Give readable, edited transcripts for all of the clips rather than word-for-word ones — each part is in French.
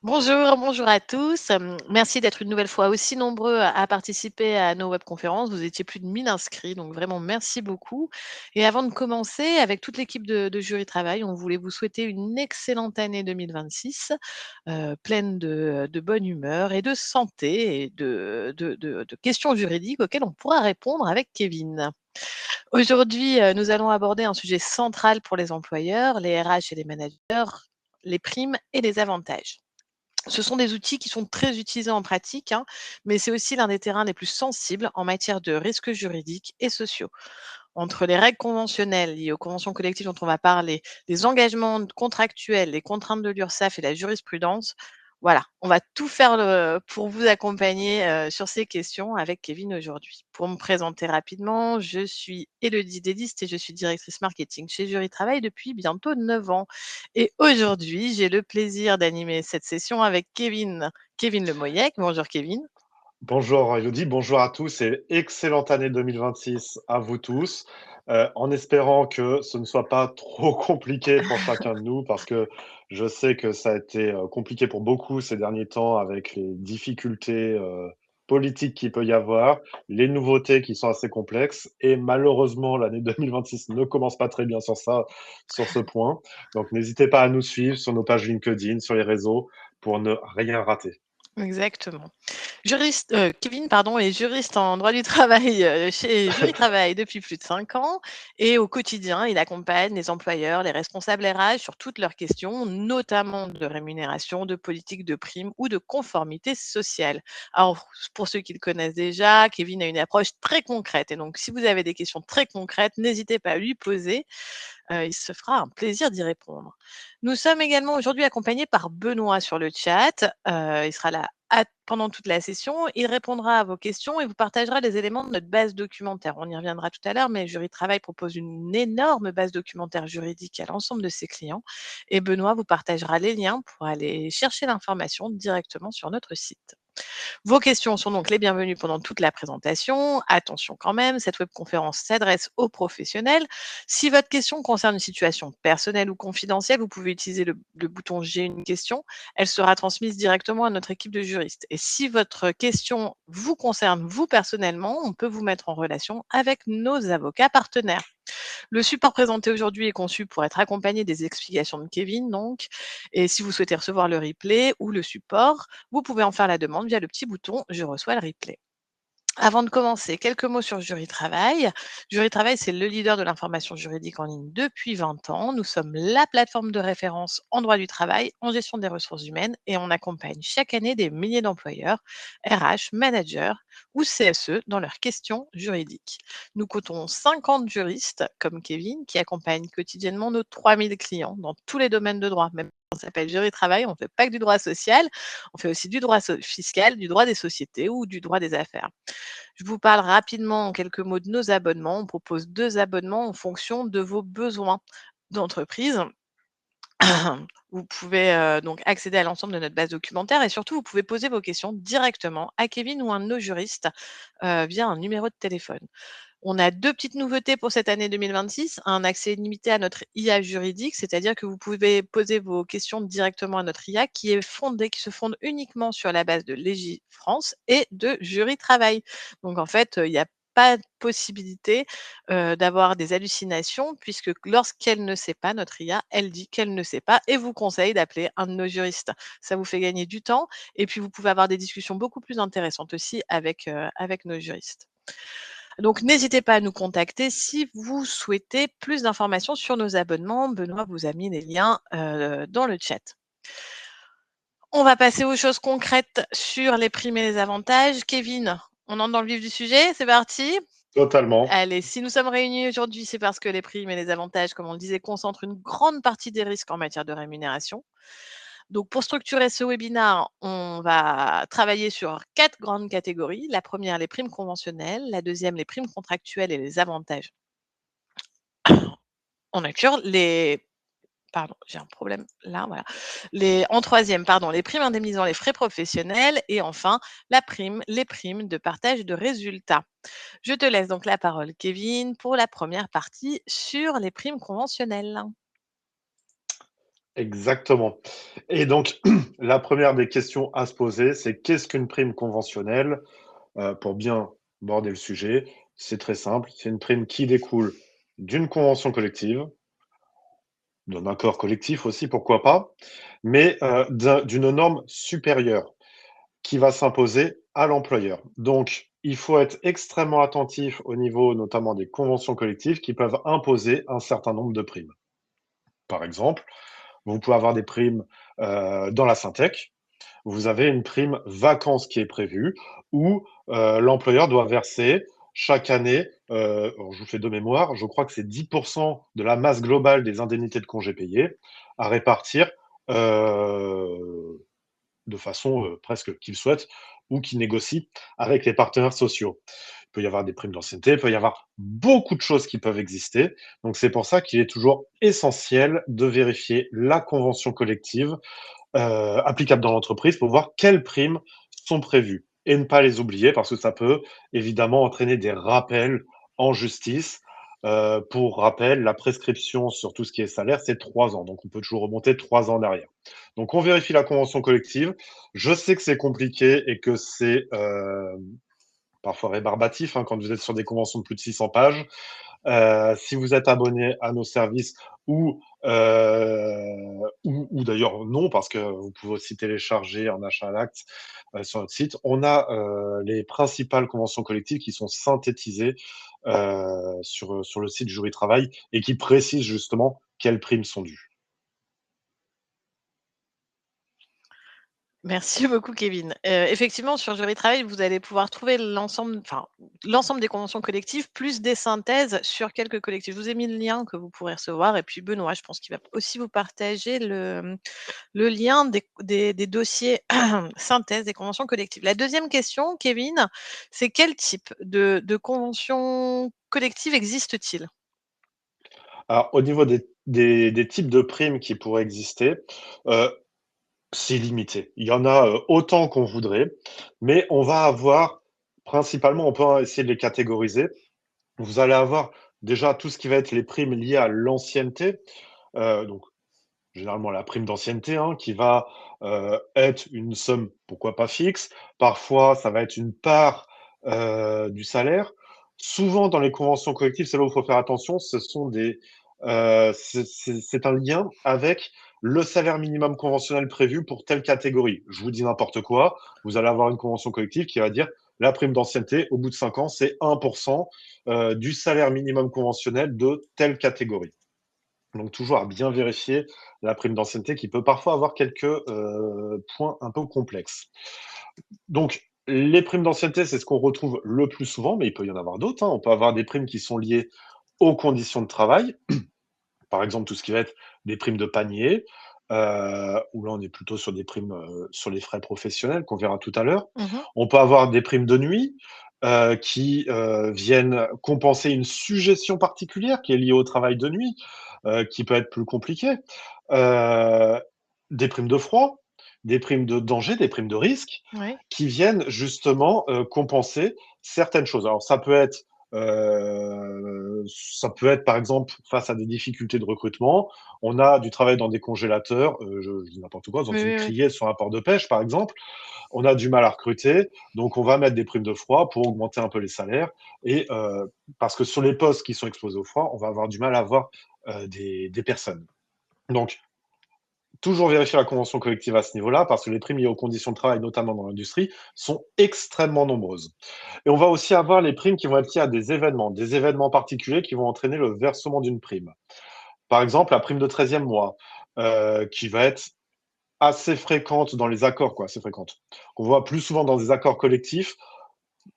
Bonjour, bonjour à tous. Merci d'être une nouvelle fois aussi nombreux à participer à nos webconférences. Vous étiez plus de 1000 inscrits, donc vraiment merci beaucoup. Et avant de commencer, avec toute l'équipe de Jury Travail, on voulait vous souhaiter une excellente année 2026, pleine de bonne humeur et de santé et de questions juridiques auxquelles on pourra répondre avec Kevin. Aujourd'hui, nous allons aborder un sujet central pour les employeurs, les RH et les managers, les primes et les avantages. Ce sont des outils qui sont très utilisés en pratique, hein, mais c'est aussi l'un des terrains les plus sensibles en matière de risques juridiques et sociaux. Entre les règles conventionnelles liées aux conventions collectives dont on va parler, les engagements contractuels, les contraintes de l'URSSAF et la jurisprudence, voilà, on va tout faire pour vous accompagner sur ces questions avec Kevin aujourd'hui. Pour me présenter rapidement, je suis Élodie Delisle et je suis directrice marketing chez Jury Travail depuis bientôt 9 ans. Et aujourd'hui, j'ai le plaisir d'animer cette session avec Kevin Lemoyec. Bonjour Kevin. Bonjour Elodie, bonjour à tous et excellente année 2026 à vous tous, en espérant que ce ne soit pas trop compliqué pour chacun de nous parce que je sais que ça a été compliqué pour beaucoup ces derniers temps avec les difficultés politiques qu'il peut y avoir, les nouveautés qui sont assez complexes et malheureusement l'année 2026 ne commence pas très bien sur ça, sur ce point. Donc n'hésitez pas à nous suivre sur nos pages LinkedIn, sur les réseaux pour ne rien rater. Exactement. Kevin pardon, est juriste en droit du travail, chez Jury Travail depuis plus de 5 ans et au quotidien, il accompagne les employeurs, les responsables RH sur toutes leurs questions, notamment de rémunération, de politique de primes ou de conformité sociale. Alors, pour ceux qui le connaissent déjà, Kevin a une approche très concrète et donc si vous avez des questions très concrètes, n'hésitez pas à lui poser. Il se fera un plaisir d'y répondre. Nous sommes également aujourd'hui accompagnés par Benoît sur le chat. Il sera là pendant toute la session. Il répondra à vos questions et vous partagera les éléments de notre base documentaire. On y reviendra tout à l'heure, mais Jury Travail propose une énorme base documentaire juridique à l'ensemble de ses clients. Et Benoît vous partagera les liens pour aller chercher l'information directement sur notre site. Vos questions sont donc les bienvenues pendant toute la présentation. Attention quand même, cette webconférence s'adresse aux professionnels. Si votre question concerne une situation personnelle ou confidentielle, vous pouvez utiliser le bouton J'ai une question. Elle sera transmise directement à notre équipe de juristes. Et si votre question vous concerne vous personnellement, on peut vous mettre en relation avec nos avocats partenaires. Le support présenté aujourd'hui est conçu pour être accompagné des explications de Kevin, donc. Et si vous souhaitez recevoir le replay ou le support, vous pouvez en faire la demande via le petit bouton Je reçois le replay. Avant de commencer, quelques mots sur Jury Travail. Jury Travail, c'est le leader de l'information juridique en ligne depuis 20 ans. Nous sommes la plateforme de référence en droit du travail, en gestion des ressources humaines et on accompagne chaque année des milliers d'employeurs, RH, managers ou CSE dans leurs questions juridiques. Nous comptons 50 juristes comme Kevin qui accompagnent quotidiennement nos 3000 clients dans tous les domaines de droit, même on s'appelle Jury Travail, on ne fait pas que du droit social, on fait aussi du droit fiscal, du droit des sociétés ou du droit des affaires. Je vous parle rapidement en quelques mots de nos abonnements. On propose 2 abonnements en fonction de vos besoins d'entreprise. Vous pouvez, donc accéder à l'ensemble de notre base documentaire et surtout, vous pouvez poser vos questions directement à Kevin ou un de nos juristes, via un numéro de téléphone. On a 2 petites nouveautés pour cette année 2026, un accès illimité à notre IA juridique, c'est-à-dire que vous pouvez poser vos questions directement à notre IA qui se fonde uniquement sur la base de Légifrance et de Jury Travail. Donc en fait, il y a pas de possibilité, d'avoir des hallucinations puisque lorsqu'elle ne sait pas, notre IA, elle dit qu'elle ne sait pas et vous conseille d'appeler un de nos juristes. Ça vous fait gagner du temps et puis vous pouvez avoir des discussions beaucoup plus intéressantes aussi avec nos juristes. Donc, n'hésitez pas à nous contacter si vous souhaitez plus d'informations sur nos abonnements. Benoît vous a mis les liens dans le chat. On va passer aux choses concrètes sur les primes et les avantages. Kevin, on entre dans le vif du sujet, c'est parti. Totalement. Allez, si nous sommes réunis aujourd'hui, c'est parce que les primes et les avantages, comme on le disait, concentrent une grande partie des risques en matière de rémunération. Donc, pour structurer ce webinaire, on va travailler sur 4 grandes catégories. La première, les primes conventionnelles. La deuxième, les primes contractuelles et les avantages en nature. Pardon, j'ai un problème là, voilà. En troisième, pardon, les primes indemnisant les frais professionnels. Et enfin, les primes de partage de résultats. Je te laisse donc la parole, Kevin, pour la première partie sur les primes conventionnelles. Exactement. Et donc, la première des questions à se poser, c'est qu'est-ce qu'une prime conventionnelle? Pour bien border le sujet, c'est très simple. C'est une prime qui découle d'une convention collective, d'un accord collectif aussi, pourquoi pas, mais d'une norme supérieure qui va s'imposer à l'employeur. Donc, il faut être extrêmement attentif au niveau notamment des conventions collectives qui peuvent imposer un certain nombre de primes. Par exemple, vous pouvez avoir des primes dans la Syntec. Vous avez une prime vacances qui est prévue où l'employeur doit verser chaque année, alors je vous fais de mémoire, je crois que c'est 10% de la masse globale des indemnités de congés payés à répartir de façon presque qu'il souhaite ou qu'il négocie avec les partenaires sociaux. Il peut y avoir des primes d'ancienneté, il peut y avoir beaucoup de choses qui peuvent exister. Donc c'est pour ça qu'il est toujours essentiel de vérifier la convention collective applicables dans l'entreprise pour voir quelles primes sont prévues et ne pas les oublier parce que ça peut évidemment entraîner des rappels en justice. Pour rappel, la prescription sur tout ce qui est salaire, c'est 3 ans. Donc, on peut toujours remonter 3 ans derrière. Donc, on vérifie la convention collective. Je sais que c'est compliqué et que c'est parfois rébarbatif hein, quand vous êtes sur des conventions de plus de 600 pages. Si vous êtes abonné à nos services ou d'ailleurs non, parce que vous pouvez aussi télécharger en achat à l'acte sur notre site, on a les principales conventions collectives qui sont synthétisées sur le site Jury Travail et qui précisent justement quelles primes sont dues. Merci beaucoup Kevin. Effectivement, sur Jury Travail, vous allez pouvoir trouver l'ensemble des conventions collectives, plus des synthèses sur quelques collectifs. Je vous ai mis le lien que vous pourrez recevoir et puis Benoît, je pense qu'il va aussi vous partager le lien des dossiers synthèse des conventions collectives. La deuxième question, Kevin, c'est quel type de conventions collectives existe-t-il? Alors, au niveau des types de primes qui pourraient exister, euh, c'est limité. Il y en a autant qu'on voudrait, mais on va avoir principalement, on peut essayer de les catégoriser. Vous allez avoir déjà tout ce qui va être les primes liées à l'ancienneté, donc généralement la prime d'ancienneté, hein, qui va être une somme, pourquoi pas fixe. Parfois, ça va être une part du salaire. Souvent, dans les conventions collectives, c'est là où il faut faire attention, c'est un lien avec le salaire minimum conventionnel prévu pour telle catégorie. Je vous dis n'importe quoi, vous allez avoir une convention collective qui va dire la prime d'ancienneté, au bout de 5 ans, c'est 1% du salaire minimum conventionnel de telle catégorie. Donc toujours à bien vérifier la prime d'ancienneté qui peut parfois avoir quelques points un peu complexes. Donc les primes d'ancienneté, c'est ce qu'on retrouve le plus souvent, mais il peut y en avoir d'autres, hein. On peut avoir des primes qui sont liées aux conditions de travail, par exemple tout ce qui va être des primes de panier, où là on est plutôt sur des primes sur les frais professionnels qu'on verra tout à l'heure. Mmh. On peut avoir des primes de nuit qui viennent compenser une suggestion particulière qui est liée au travail de nuit, qui peut être plus compliqué. Euh, des primes de froid, des primes de danger, des primes de risque, Oui. qui viennent justement compenser certaines choses. Alors ça peut être par exemple face à des difficultés de recrutement, on a du travail dans des congélateurs, je dis n'importe quoi, dans Oui, une oui, oui. criée sur un port de pêche par exemple, on a du mal à recruter, donc on va mettre des primes de froid pour augmenter un peu les salaires. Et parce que sur les postes qui sont exposés au froid, on va avoir du mal à avoir des personnes. Donc, toujours vérifier la convention collective à ce niveau-là, parce que les primes liées aux conditions de travail, notamment dans l'industrie, sont extrêmement nombreuses. Et on va aussi avoir les primes qui vont être liées à des événements particuliers qui vont entraîner le versement d'une prime. Par exemple, la prime de 13e mois, qui va être assez fréquente dans les accords, quoi, assez fréquente. On voit plus souvent dans des accords collectifs,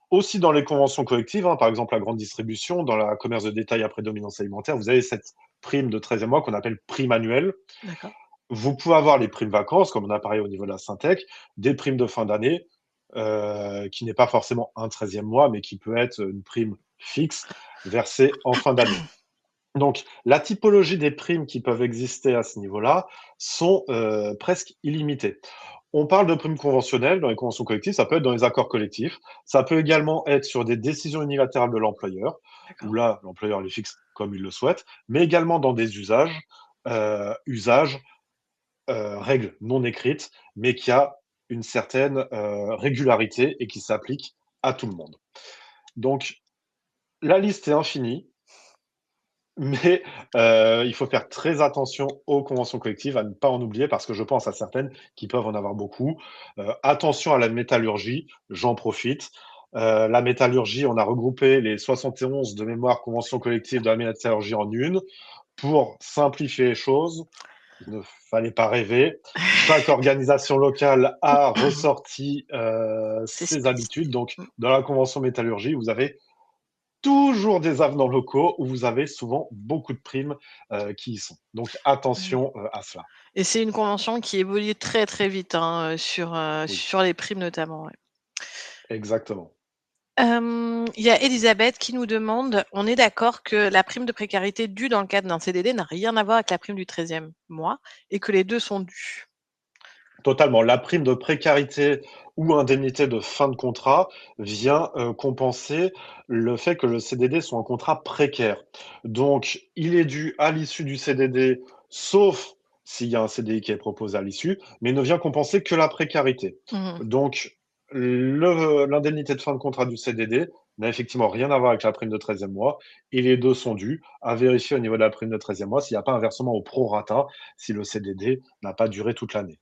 aussi dans les conventions collectives, hein, par exemple la grande distribution, dans la commerce de détail à prédominance alimentaire, vous avez cette prime de 13e mois qu'on appelle prime annuelle. D'accord. Vous pouvez avoir les primes vacances, comme on a parlé au niveau de la Syntec, des primes de fin d'année, qui n'est pas forcément un 13e mois, mais qui peut être une prime fixe versée en fin d'année. Donc, la typologie des primes qui peuvent exister à ce niveau-là sont presque illimitées. On parle de primes conventionnelles dans les conventions collectives, ça peut être dans les accords collectifs, ça peut également être sur des décisions unilatérales de l'employeur, où D'accord. là, l'employeur les fixe comme il le souhaite, mais également dans des usages règle non écrite, mais qui a une certaine régularité et qui s'applique à tout le monde. Donc, la liste est infinie, mais il faut faire très attention aux conventions collectives, à ne pas en oublier, parce que je pense à certaines qui peuvent en avoir beaucoup. Attention à la métallurgie, j'en profite. La métallurgie, on a regroupé les 71 de mémoire conventions collectives de la métallurgie en une. Pour simplifier les choses, il ne fallait pas rêver. Chaque organisation locale a ressorti C'est ses habitudes. spécifique. Donc, dans la convention métallurgie, vous avez toujours des avenants locaux où vous avez souvent beaucoup de primes qui y sont. Donc, Ouais. attention à cela. Et c'est une convention qui évolue très, très vite, hein, Oui, sur les primes notamment, ouais. exactement. Il y a Elisabeth qui nous demande: «On est d'accord que la prime de précarité due dans le cadre d'un CDD n'a rien à voir avec la prime du 13e mois et que les 2 sont dus?» Totalement. La prime de précarité ou indemnité de fin de contrat vient compenser le fait que le CDD soit un contrat précaire. Donc, il est dû à l'issue du CDD, sauf s'il y a un CDI qui est proposé à l'issue, mais il ne vient compenser que la précarité. Mmh. Donc, l'indemnité de fin de contrat du CDD n'a effectivement rien à voir avec la prime de 13e mois et les deux sont dus. À vérifier au niveau de la prime de 13e mois s'il n'y a pas un versement au prorata si le CDD n'a pas duré toute l'année.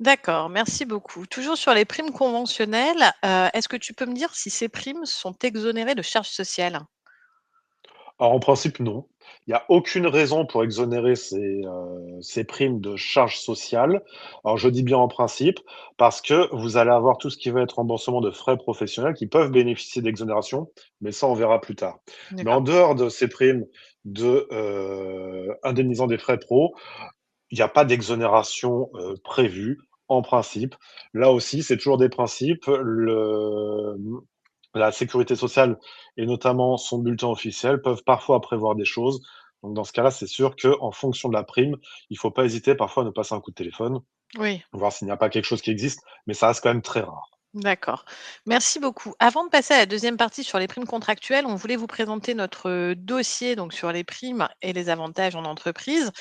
D'accord, merci beaucoup. Toujours sur les primes conventionnelles, est-ce que tu peux me dire si ces primes sont exonérées de charges sociales? Alors, en principe, non. Il y a aucune raison pour exonérer ces primes de charges sociales. Alors, je dis bien en principe, parce que vous allez avoir tout ce qui va être remboursement de frais professionnels qui peuvent bénéficier d'exonération, mais ça, on verra plus tard. Mais en D'accord. dehors de ces primes de indemnisant des frais pro, il n'y a pas d'exonération prévue en principe. Là aussi, c'est toujours des principes. La sécurité sociale et notamment son bulletin officiel peuvent parfois prévoir des choses. Donc dans ce cas-là, c'est sûr qu'en fonction de la prime, il ne faut pas hésiter parfois à nous passer un coup de téléphone, Oui. voir s'il n'y a pas quelque chose qui existe, mais ça reste quand même très rare. D'accord. Merci beaucoup. Avant de passer à la deuxième partie sur les primes contractuelles, on voulait vous présenter notre dossier donc sur les primes et les avantages en entreprise.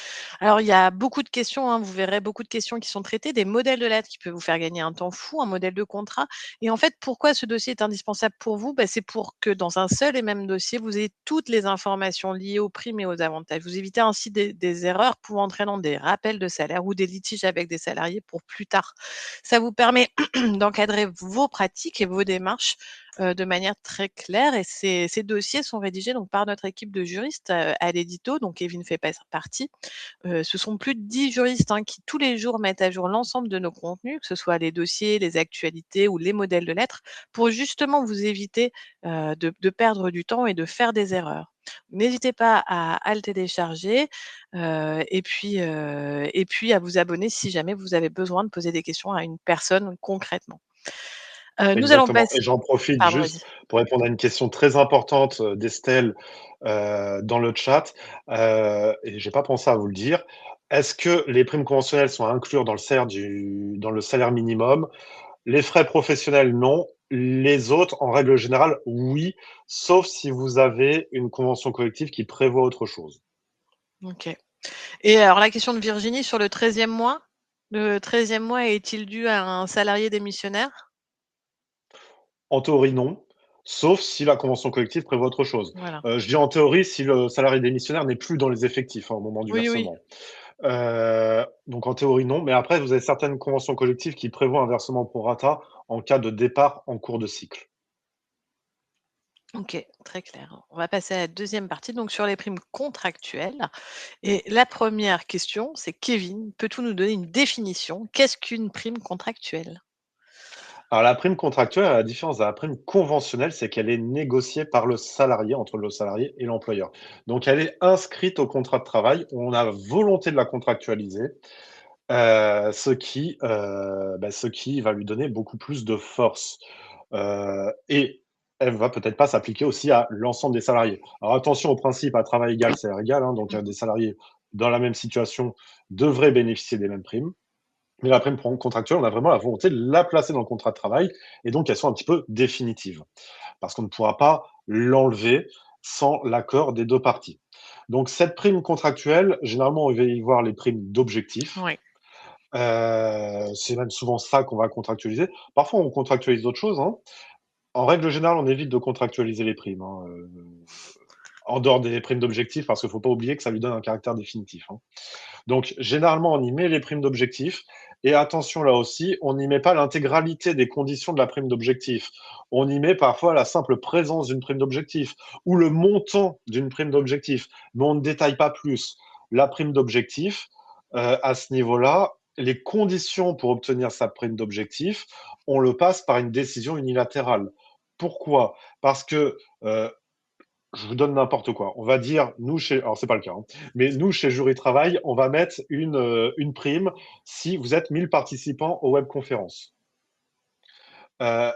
Alors, il y a beaucoup de questions, hein, vous verrez beaucoup de questions qui sont traitées, des modèles de lettres qui peuvent vous faire gagner un temps fou, un modèle de contrat. Et en fait, pourquoi ce dossier est indispensable pour vous? Bah, c'est pour que dans un seul et même dossier, vous ayez toutes les informations liées aux primes et aux avantages. Vous évitez ainsi des erreurs pouvant entraîner des rappels de salaire ou des litiges avec des salariés pour plus tard. Ça vous permet d'encadrer vos pratiques et vos démarches de manière très claire. Et ces dossiers sont rédigés donc par notre équipe de juristes à l'édito, donc Kevin fait partie. Ce sont plus de 10 juristes, hein, qui tous les jours mettent à jour l'ensemble de nos contenus, que ce soit les dossiers, les actualités ou les modèles de lettres, pour justement vous éviter de perdre du temps et de faire des erreurs. N'hésitez pas à le télécharger et puis à vous abonner si jamais vous avez besoin de poser des questions à une personne concrètement. Nous allons Exactement. passer. Et j'en profite Pardon, vas-y. juste pour répondre à une question très importante d'Estelle dans le chat. Et j'ai pas pensé à vous le dire. Est-ce que les primes conventionnelles sont à inclure dans dans le salaire minimum? Les frais professionnels, non. Les autres, en règle générale, oui, sauf si vous avez une convention collective qui prévoit autre chose. OK. Et alors la question de Virginie sur le 13e mois. Le 13e mois est-il dû à un salarié démissionnaire? En théorie, non, sauf si la convention collective prévoit autre chose. Voilà. Je dis en théorie si le salarié démissionnaire n'est plus dans les effectifs, hein, au moment du Oui, oui. versement. Donc en théorie, non, mais après, vous avez certaines conventions collectives qui prévoient un versement pro rata en cas de départ en cours de cycle. OK, très clair. On va passer à la deuxième partie, donc sur les primes contractuelles. Et la première question, c'est Kevin, peux-tu nous donner une définition? Qu'est-ce qu'une prime contractuelle? Alors la prime contractuelle, à la différence de la prime conventionnelle, c'est qu'elle est négociée par le salarié, entre le salarié et l'employeur. Donc elle est inscrite au contrat de travail, on a volonté de la contractualiser, ce qui va lui donner beaucoup plus de force. Et elle va peut-être pas s'appliquer aussi à l'ensemble des salariés. Alors attention au principe à travail égal, salaire égal, hein, donc Mmh. des salariés dans la même situation devraient bénéficier des mêmes primes. Mais la prime contractuelle, on a vraiment la volonté de la placer dans le contrat de travail et donc elles sont un petit peu définitives parce qu'on ne pourra pas l'enlever sans l'accord des deux parties. Donc cette prime contractuelle, généralement, on va y voir les primes d'objectifs. Ouais. C'est même souvent ça qu'on va contractualiser. Parfois, on contractualise d'autres choses, hein. En règle générale, on évite de contractualiser les primes, hein, en dehors des primes d'objectifs, parce qu'il ne faut pas oublier que ça lui donne un caractère définitif, hein. Donc, généralement, on y met les primes d'objectifs. Et attention, là aussi, on n'y met pas l'intégralité des conditions de la prime d'objectif. On y met parfois la simple présence d'une prime d'objectif ou le montant d'une prime d'objectif, mais on ne détaille pas plus. La prime d'objectif, à ce niveau-là, les conditions pour obtenir sa prime d'objectif, on le passe par une décision unilatérale. Pourquoi? Parce que je vous donne n'importe quoi. On va dire, nous, alors c'est pas le cas, hein, mais nous, chez Jury Travail, on va mettre une prime si vous êtes 1000 participants aux webconférences. Euh,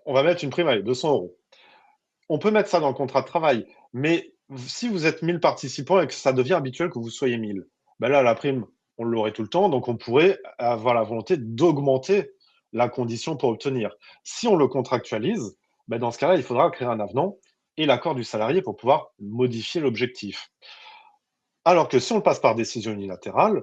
on va mettre une prime, allez, 200 euros. On peut mettre ça dans le contrat de travail, mais si vous êtes 1000 participants et que ça devient habituel que vous soyez 1000, ben là, la prime, on l'aurait tout le temps, donc on pourrait avoir la volonté d'augmenter la condition pour obtenir. Si on le contractualise, ben dans ce cas-là, il faudra créer un avenant et l'accord du salarié pour pouvoir modifier l'objectif. Alors que si on le passe par décision unilatérale,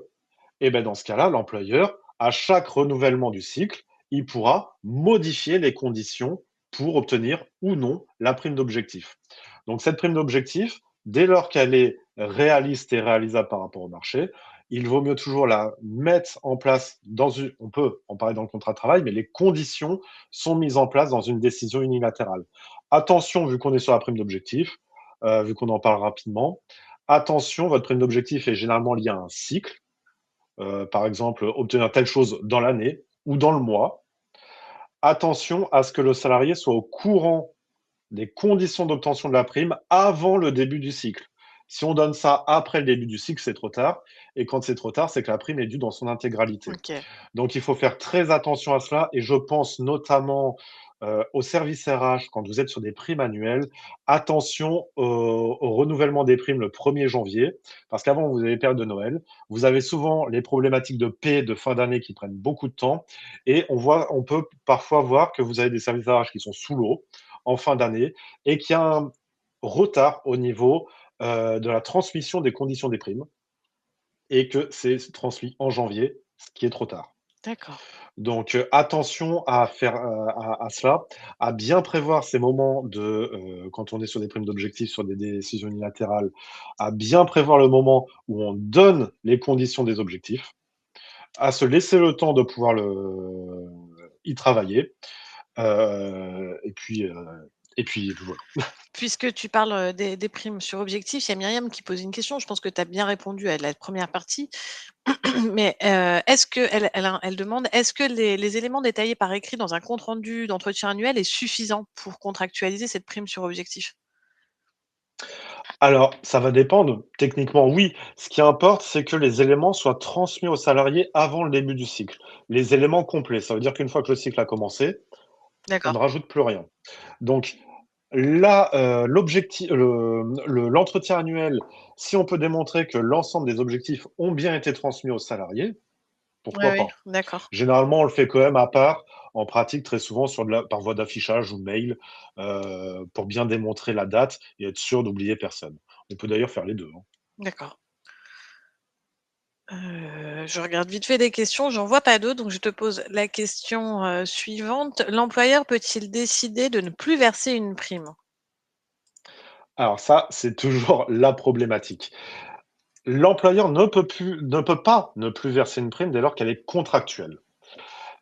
et ben dans ce cas-là, l'employeur, à chaque renouvellement du cycle, il pourra modifier les conditions pour obtenir ou non la prime d'objectif. Donc cette prime d'objectif, dès lors qu'elle est réaliste et réalisable par rapport au marché, il vaut mieux toujours la mettre en place dans une, on peut en parler dans le contrat de travail, mais les conditions sont mises en place dans une décision unilatérale. Attention, vu qu'on est sur la prime d'objectif, vu qu'on en parle rapidement, attention, votre prime d'objectif est généralement liée à un cycle. Par exemple, obtenir telle chose dans l'année ou dans le mois. Attention à ce que le salarié soit au courant des conditions d'obtention de la prime avant le début du cycle. Si on donne ça après le début du cycle, c'est trop tard. Et quand c'est trop tard, c'est que la prime est due dans son intégralité. Ok. Donc, il faut faire très attention à cela. Et je pense notamment au service RH, quand vous êtes sur des primes annuelles, attention au renouvellement des primes le 1er janvier, parce qu'avant, vous avez les périodes de Noël. Vous avez souvent les problématiques de paie de fin d'année qui prennent beaucoup de temps. Et on peut parfois voir que vous avez des services RH qui sont sous l'eau en fin d'année et qu'il y a un retard au niveau de la transmission des conditions des primes et que c'est transmis en janvier, ce qui est trop tard. D'accord. Donc, attention à faire, à cela, à bien prévoir ces moments de, quand on est sur des primes d'objectifs, sur des décisions unilatérales, à bien prévoir le moment où on donne les conditions des objectifs, à se laisser le temps de pouvoir y travailler, et puis voilà. Puisque tu parles des primes sur objectif, il y a Myriam qui pose une question. Je pense que tu as bien répondu à la première partie. Mais est-ce que elle demande, est-ce que les éléments détaillés par écrit dans un compte rendu d'entretien annuel est suffisant pour contractualiser cette prime sur objectif? Alors, ça va dépendre. Techniquement, oui. Ce qui importe, c'est que les éléments soient transmis aux salariés avant le début du cycle. Les éléments complets. Ça veut dire qu'une fois que le cycle a commencé, on ne D'accord. rajoute plus rien. Donc là, l'entretien annuel, si on peut démontrer que l'ensemble des objectifs ont bien été transmis aux salariés, Oui, pourquoi oui, pas? d'accord. Généralement, on le fait quand même à part, en pratique, très souvent par voie d'affichage ou mail, pour bien démontrer la date et être sûr d'oublier personne. On peut d'ailleurs faire les 2, hein. D'accord. Je regarde vite fait les questions, j'en vois pas d'autres, donc je te pose la question, suivante. L'employeur peut-il décider de ne plus verser une prime? Alors ça, c'est toujours la problématique. L'employeur ne peut pas ne plus verser une prime dès lors qu'elle est contractuelle.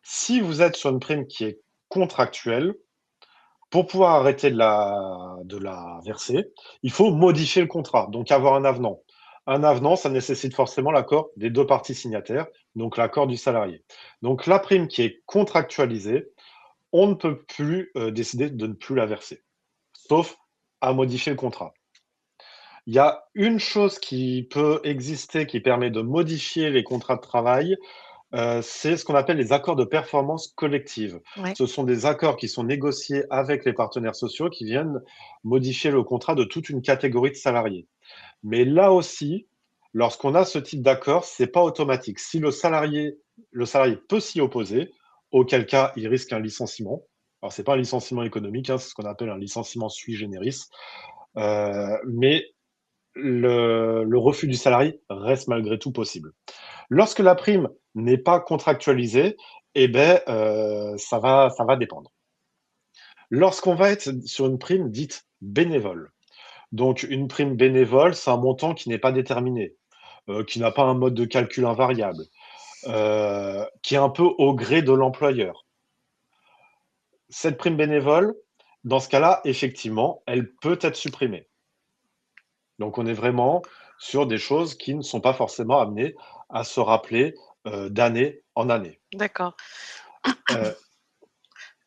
Si vous êtes sur une prime qui est contractuelle, pour pouvoir arrêter de la verser, il faut modifier le contrat, donc avoir un avenant. Un avenant, ça nécessite forcément l'accord des 2 parties signataires, donc l'accord du salarié. Donc la prime qui est contractualisée, on ne peut plus, décider de ne plus la verser, sauf à modifier le contrat. Il y a une chose qui peut exister, qui permet de modifier les contrats de travail, c'est ce qu'on appelle les accords de performance collective. Ouais. Ce sont des accords qui sont négociés avec les partenaires sociaux qui viennent modifier le contrat de toute une catégorie de salariés. Mais là aussi, lorsqu'on a ce type d'accord, c'est pas automatique. Si le salarié peut s'y opposer, auquel cas il risque un licenciement. Alors c'est pas un licenciement économique, hein, c'est ce qu'on appelle un licenciement sui generis. Mais le refus du salarié reste malgré tout possible. Lorsque la prime n'est pas contractualisée, eh ben, ça va dépendre. Lorsqu'on va être sur une prime dite bénévole, donc une prime bénévole, c'est un montant qui n'est pas déterminé, qui n'a pas un mode de calcul invariable, qui est un peu au gré de l'employeur. Cette prime bénévole, dans ce cas-là, effectivement, elle peut être supprimée. Donc on est vraiment sur des choses qui ne sont pas forcément amenées à se rappeler d'année en année. D'accord. Euh,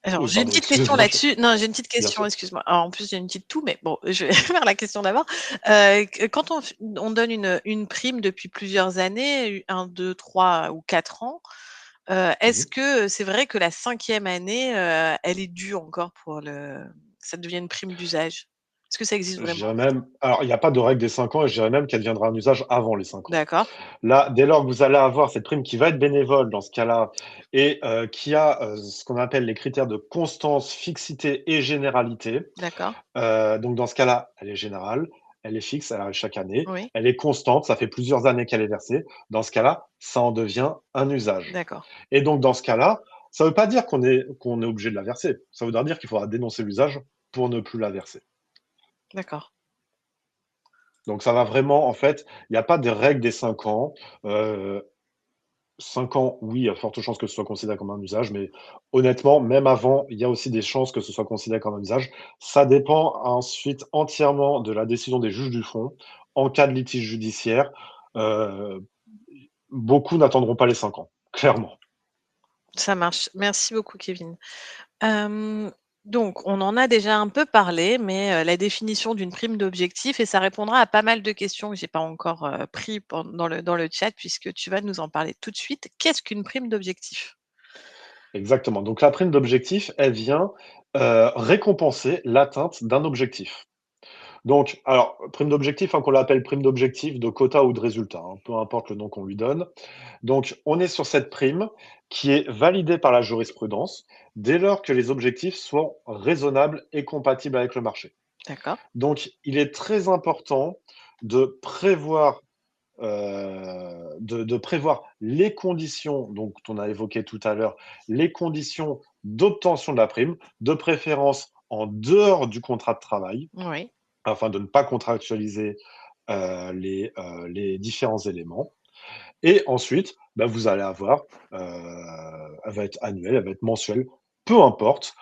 Alors, oui, j'ai une pardon, petite question excusez-moi, là-dessus. Non, j'ai une petite bien question, sûr. excuse-moi. Alors, en plus, j'ai une petite toux, mais bon, je vais faire la question d'abord. Quand on donne une prime depuis plusieurs années, 1, 2, 3 ou 4 ans, est-ce Mhm. que c'est vrai que la 5e année, elle est due encore pour ça devient une prime d'usage? Est-ce que ça existe Je vraiment? dirais même, alors il n'y a pas de règle des 5 ans et je dirais même qu'elle viendra en usage avant les 5 ans. D'accord, Là, dès lors que vous allez avoir cette prime qui va être bénévole dans ce cas-là et qui a ce qu'on appelle les critères de constance, fixité et généralité, d'accord, donc dans ce cas-là, elle est générale, elle est fixe, elle arrive chaque année, oui, elle est constante, ça fait plusieurs années qu'elle est versée. Dans ce cas-là, ça en devient un usage. d'accord, Et donc dans ce cas-là, ça ne veut pas dire qu'on est obligé de la verser. Ça voudra dire qu'il faudra dénoncer l'usage pour ne plus la verser. d'accord. Donc ça va vraiment, en fait, il n'y a pas de règle des 5 ans. Euh, 5 ans, oui, il y a forte chance que ce soit considéré comme un usage, mais honnêtement, même avant, il y a aussi des chances que ce soit considéré comme un usage. Ça dépend ensuite entièrement de la décision des juges du fond. En cas de litige judiciaire, euh, beaucoup n'attendront pas les 5 ans, clairement. Ça marche. Merci beaucoup, Kevin. Hem, donc on en a déjà un peu parlé, mais la définition d'une prime d'objectif et ça répondra à pas mal de questions que j'ai pas encore, pris dans le chat puisque tu vas nous en parler tout de suite. Qu'est-ce qu'une prime d'objectif? Exactement. Donc la prime d'objectif, elle vient récompenser l'atteinte d'un objectif. Donc, alors, prime d'objectif, hein, qu'on l'appelle prime d'objectif, de quota ou de résultat, hein, peu importe le nom qu'on lui donne. Donc, on est sur cette prime qui est validée par la jurisprudence dès lors que les objectifs sont raisonnables et compatibles avec le marché. D'accord. Donc, il est très important de prévoir, de prévoir les conditions, donc on a évoqué tout à l'heure, les conditions d'obtention de la prime, de préférence en dehors du contrat de travail, Oui, afin de ne pas contractualiser les différents éléments. Et ensuite, bah, vous allez avoir, elle va être annuelle, elle va être mensuelle, peu importe.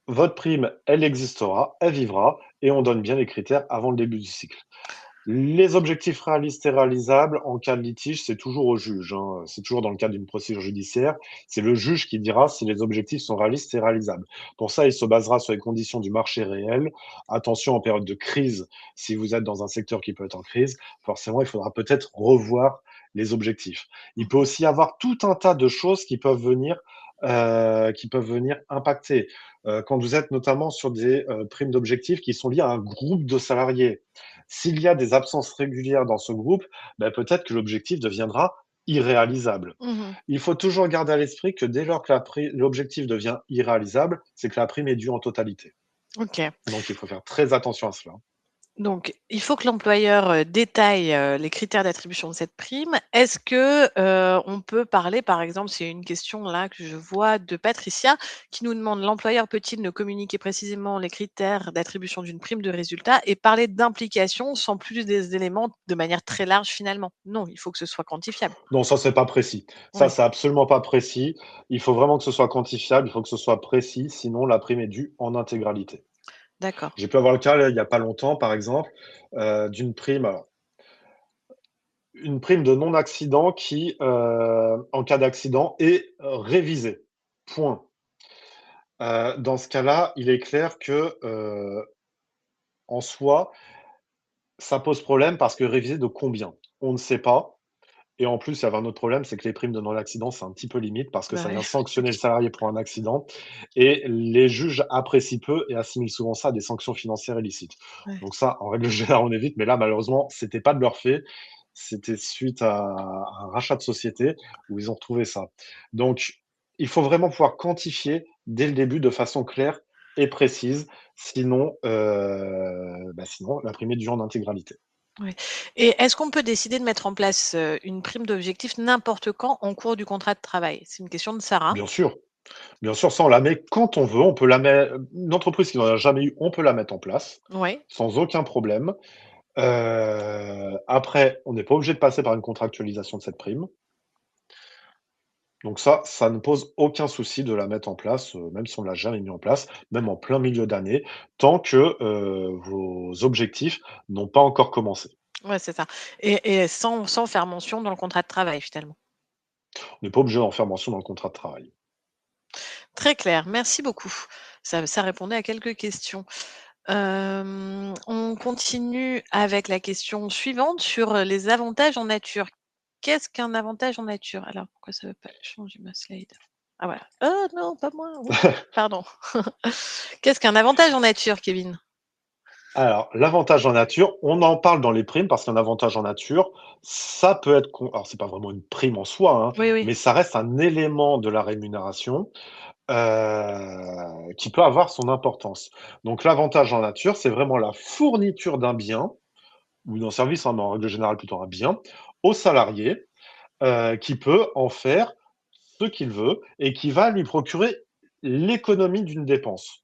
Votre prime, elle existera, elle vivra, et on donne bien les critères avant le début du cycle. Les objectifs réalistes et réalisables, en cas de litige, c'est toujours au juge, hein. C'est toujours dans le cadre d'une procédure judiciaire. C'est le juge qui dira si les objectifs sont réalistes et réalisables. Pour ça, il se basera sur les conditions du marché réel. Attention en période de crise, si vous êtes dans un secteur qui peut être en crise, forcément, il faudra peut-être revoir les objectifs. Il peut mmh, aussi y avoir tout un tas de choses qui peuvent venir impacter. Quand vous êtes notamment sur des primes d'objectifs qui sont liées à un groupe de salariés, s'il y a des absences régulières dans ce groupe, ben peut-être que l'objectif deviendra irréalisable. mmh. Il faut toujours garder à l'esprit que dès lors que l'objectif devient irréalisable, c'est que la prime est due en totalité. OK. Donc il faut faire très attention à cela. Donc, il faut que l'employeur, détaille, les critères d'attribution de cette prime. Est-ce que, on peut parler, par exemple, c'est une question là que je vois de Patricia qui nous demande: «L'employeur peut-il ne communiquer précisément les critères d'attribution d'une prime de résultat et parler d'implication sans plus des éléments de manière très large finalement?» Non, il faut que ce soit quantifiable. Non, ça, c'est pas précis. Ça, Oui, c'est absolument pas précis. Il faut vraiment que ce soit quantifiable, il faut que ce soit précis, sinon la prime est due en intégralité. d'accord. J'ai pu avoir le cas, là, il y a pas longtemps, par exemple, d'une prime, alors, une prime de non-accident qui, en cas d'accident, est révisée. Point. Dans ce cas-là, il est clair que, en soi, ça pose problème parce que révisé de combien? On ne sait pas et en plus, il y avait un autre problème, c'est que les primes de non-accident, c'est un petit peu limite parce que Bah, ça ouais. vient sanctionner le salarié pour un accident et les juges apprécient peu et assimilent souvent ça à des sanctions financières illicites. Ouais. Donc ça, en règle générale, on évite, mais là, malheureusement, c'était pas de leur fait. C'était suite à un rachat de société où ils ont retrouvé ça. Donc, il faut vraiment pouvoir quantifier dès le début de façon claire et précise, sinon, sinon la prime est due en intégralité. Oui, et est-ce qu'on peut décider de mettre en place, une prime d'objectif n'importe quand en cours du contrat de travail? C'est une question de Sarah. Bien sûr, bien sûr, ça on la met quand on veut, on peut la mettre. Une entreprise qui n'en a jamais eu, on peut la mettre en place, Oui. sans aucun problème. Après, on n'est pas obligé de passer par une contractualisation de cette prime. Donc ça ne pose aucun souci de la mettre en place, même si on l'a jamais mis en place, même en plein milieu d'année, tant que, vos objectifs n'ont pas encore commencé. Ouais, c'est ça, et sans faire mention dans le contrat de travail, finalement. On n'est pas obligé d'en faire mention dans le contrat de travail. Très clair, merci beaucoup. Ça répondait à quelques questions. On continue avec la question suivante sur, les avantages en nature. Qu'est-ce qu'un avantage en nature? Alors pourquoi ça veut pas changer ma slide? Ah voilà. Oh non, pas moi, oups, pardon. Qu'est-ce qu'un avantage en nature, Kevin? Alors, l'avantage en nature, on en parle dans les primes parce qu'un avantage en nature, ça peut être alors c'est pas vraiment une prime en soi, hein, Oui, oui. mais ça reste un élément de la rémunération, qui peut avoir son importance. Donc l'avantage en nature, c'est vraiment la fourniture d'un bien ou d'un service, hein, mais en règle générale plutôt un bien, au salarié, qui peut en faire ce qu'il veut et qui va lui procurer l'économie d'une dépense.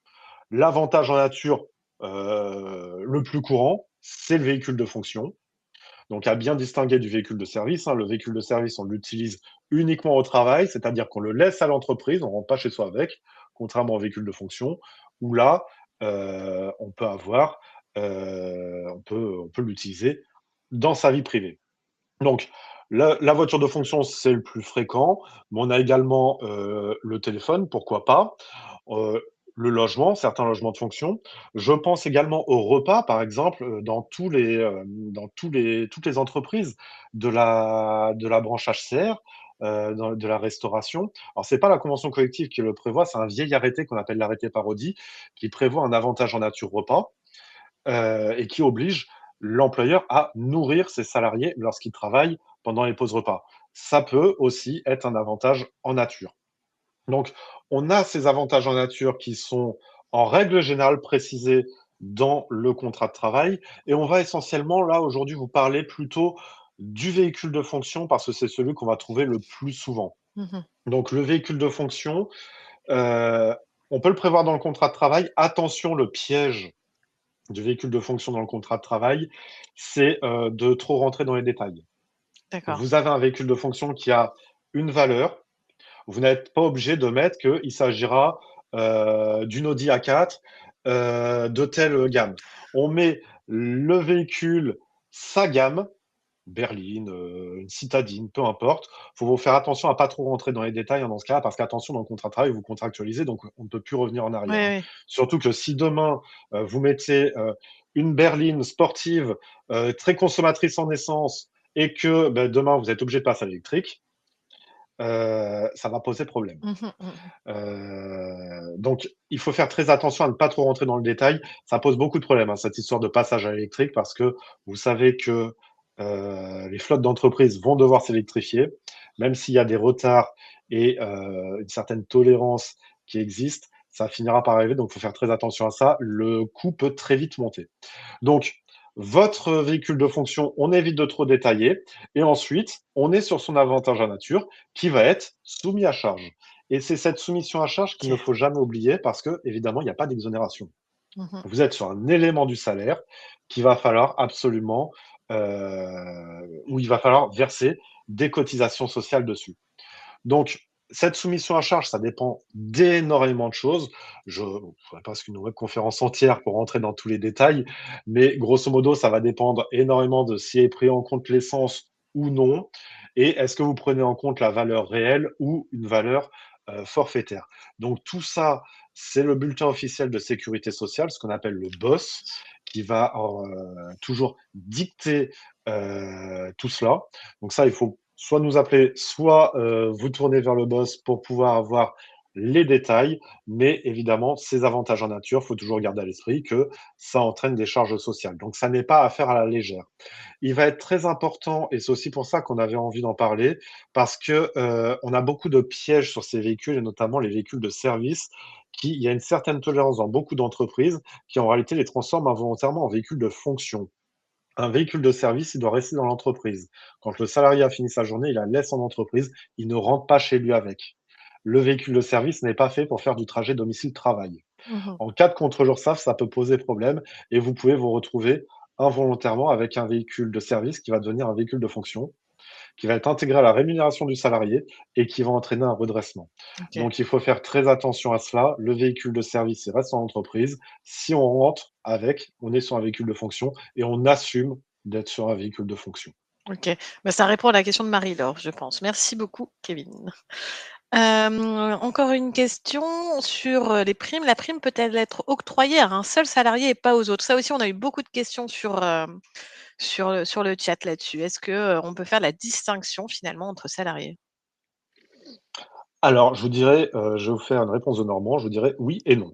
L'avantage en nature, le plus courant, c'est le véhicule de fonction. Donc à bien distinguer du véhicule de service, hein. Le véhicule de service, on l'utilise uniquement au travail, c'est-à-dire qu'on le laisse à l'entreprise, on ne rentre pas chez soi avec, contrairement au véhicule de fonction, où là, on peut avoir, on peut l'utiliser dans sa vie privée. Donc la voiture de fonction, c'est le plus fréquent, mais on a également, le téléphone, pourquoi pas, heu, le logement, certains logements de fonction. Je pense également aux repas, par exemple, dans toutes les entreprises de la branche HCR, de la restauration. Alors c'est pas la convention collective qui le prévoit, c'est un vieil arrêté qu'on appelle l'arrêté Parodi, qui prévoit un avantage en nature repas, et qui oblige l'employeur à nourrir ses salariés lorsqu'ils travaillent pendant les pauses repas. Ça peut aussi être un avantage en nature. Donc, on a ces avantages en nature qui sont, en règle générale, précisés dans le contrat de travail et on va essentiellement, là, aujourd'hui, vous parler plutôt du véhicule de fonction parce que c'est celui qu'on va trouver le plus souvent. Mmh. Donc le véhicule de fonction, heu, on peut le prévoir dans le contrat de travail. Attention, le piège du véhicule de fonction dans le contrat de travail, c'est, de trop rentrer dans les détails. D'accord. Vous avez un véhicule de fonction qui a une valeur, vous n'êtes pas obligé de mettre qu'il s'agira, d'une Audi A4, de telle gamme. On met le véhicule, sa gamme, berline, une citadine, peu importe. Il faut faire attention à pas trop rentrer dans les détails, hein, dans ce cas-là, parce qu'attention, dans le contrat de travail, vous contractualisez, donc on ne peut plus revenir en Oui, arrière, hein. oui. Surtout que si demain, vous mettez, une berline sportive, très consommatrice en essence et que, demain, vous êtes obligé de passer à l'électrique, ça va poser problème. Mmh mh, mmh. Donc il faut faire très attention à ne pas trop rentrer dans le détail. Ça pose beaucoup de problèmes, hein, cette histoire de passage à l'électrique parce que vous savez que, les flottes d'entreprises vont devoir s'électrifier, même s'il y a des retards et une certaine tolérance qui existe, ça finira par arriver, donc il faut faire très attention à ça. Le coût peut très vite monter. Donc votre véhicule de fonction, on évite de trop détailler et ensuite, on est sur son avantage en nature qui va être soumis à charge et c'est cette soumission à charge qu'il ne OK. faut jamais oublier parce qu'évidemment, il n'y a pas d'exonération. Mmh mh. Vous êtes sur un élément du salaire qu'il va falloir absolument, où il va falloir verser des cotisations sociales dessus. Donc, cette soumission à charge, ça dépend d'énormément de choses. Je ne ferai presque une web conférence entière pour rentrer dans tous les détails, mais grosso modo, ça va dépendre énormément de si est pris en compte l'essence ou non, et est-ce que vous prenez en compte la valeur réelle ou une valeur forfaitaire. Donc tout ça, c'est le bulletin officiel de sécurité sociale, ce qu'on appelle le BOSS, qui va toujours dicter tout cela. Donc ça, il faut soit nous appeler, soit vous tourner vers le boss pour pouvoir avoir les détails. Mais évidemment, ces avantages en nature, il faut toujours garder à l'esprit que ça entraîne des charges sociales. Donc ça n'est pas à faire à la légère. Il va être très important, et c'est aussi pour ça qu'on avait envie d'en parler, parce que on a beaucoup de pièges sur ces véhicules, et notamment les véhicules de service, qui, il y a une certaine tolérance dans beaucoup d'entreprises qui en réalité les transforment involontairement en véhicules de fonction. Un véhicule de service, il doit rester dans l'entreprise. Quand le salarié a fini sa journée, il la laisse en entreprise, il ne rentre pas chez lui avec. Le véhicule de service n'est pas fait pour faire du trajet domicile-travail. Mmh. En cas de contre-jour ça peut poser problème et vous pouvez vous retrouver involontairement avec un véhicule de service qui va devenir un véhicule de fonction, qui va être intégré à la rémunération du salarié et qui va entraîner un redressement. OK. Donc il faut faire très attention à cela. Le véhicule de service, il reste en entreprise. Si on rentre avec, on est sur un véhicule de fonction et on assume d'être sur un véhicule de fonction. OK. Bah, ça répond à la question de Marie-Laure, je pense. Merci beaucoup, Kevin. Encore une question sur, les primes. La prime peut-elle être octroyée à un seul salarié et pas aux autres? Ça aussi, on a eu beaucoup de questions sur le chat là-dessus. Est-ce que, on peut faire la distinction finalement entre salariés? Alors, je vous dirais, je vais vous faire une réponse de Normand, je vous dirais oui et non.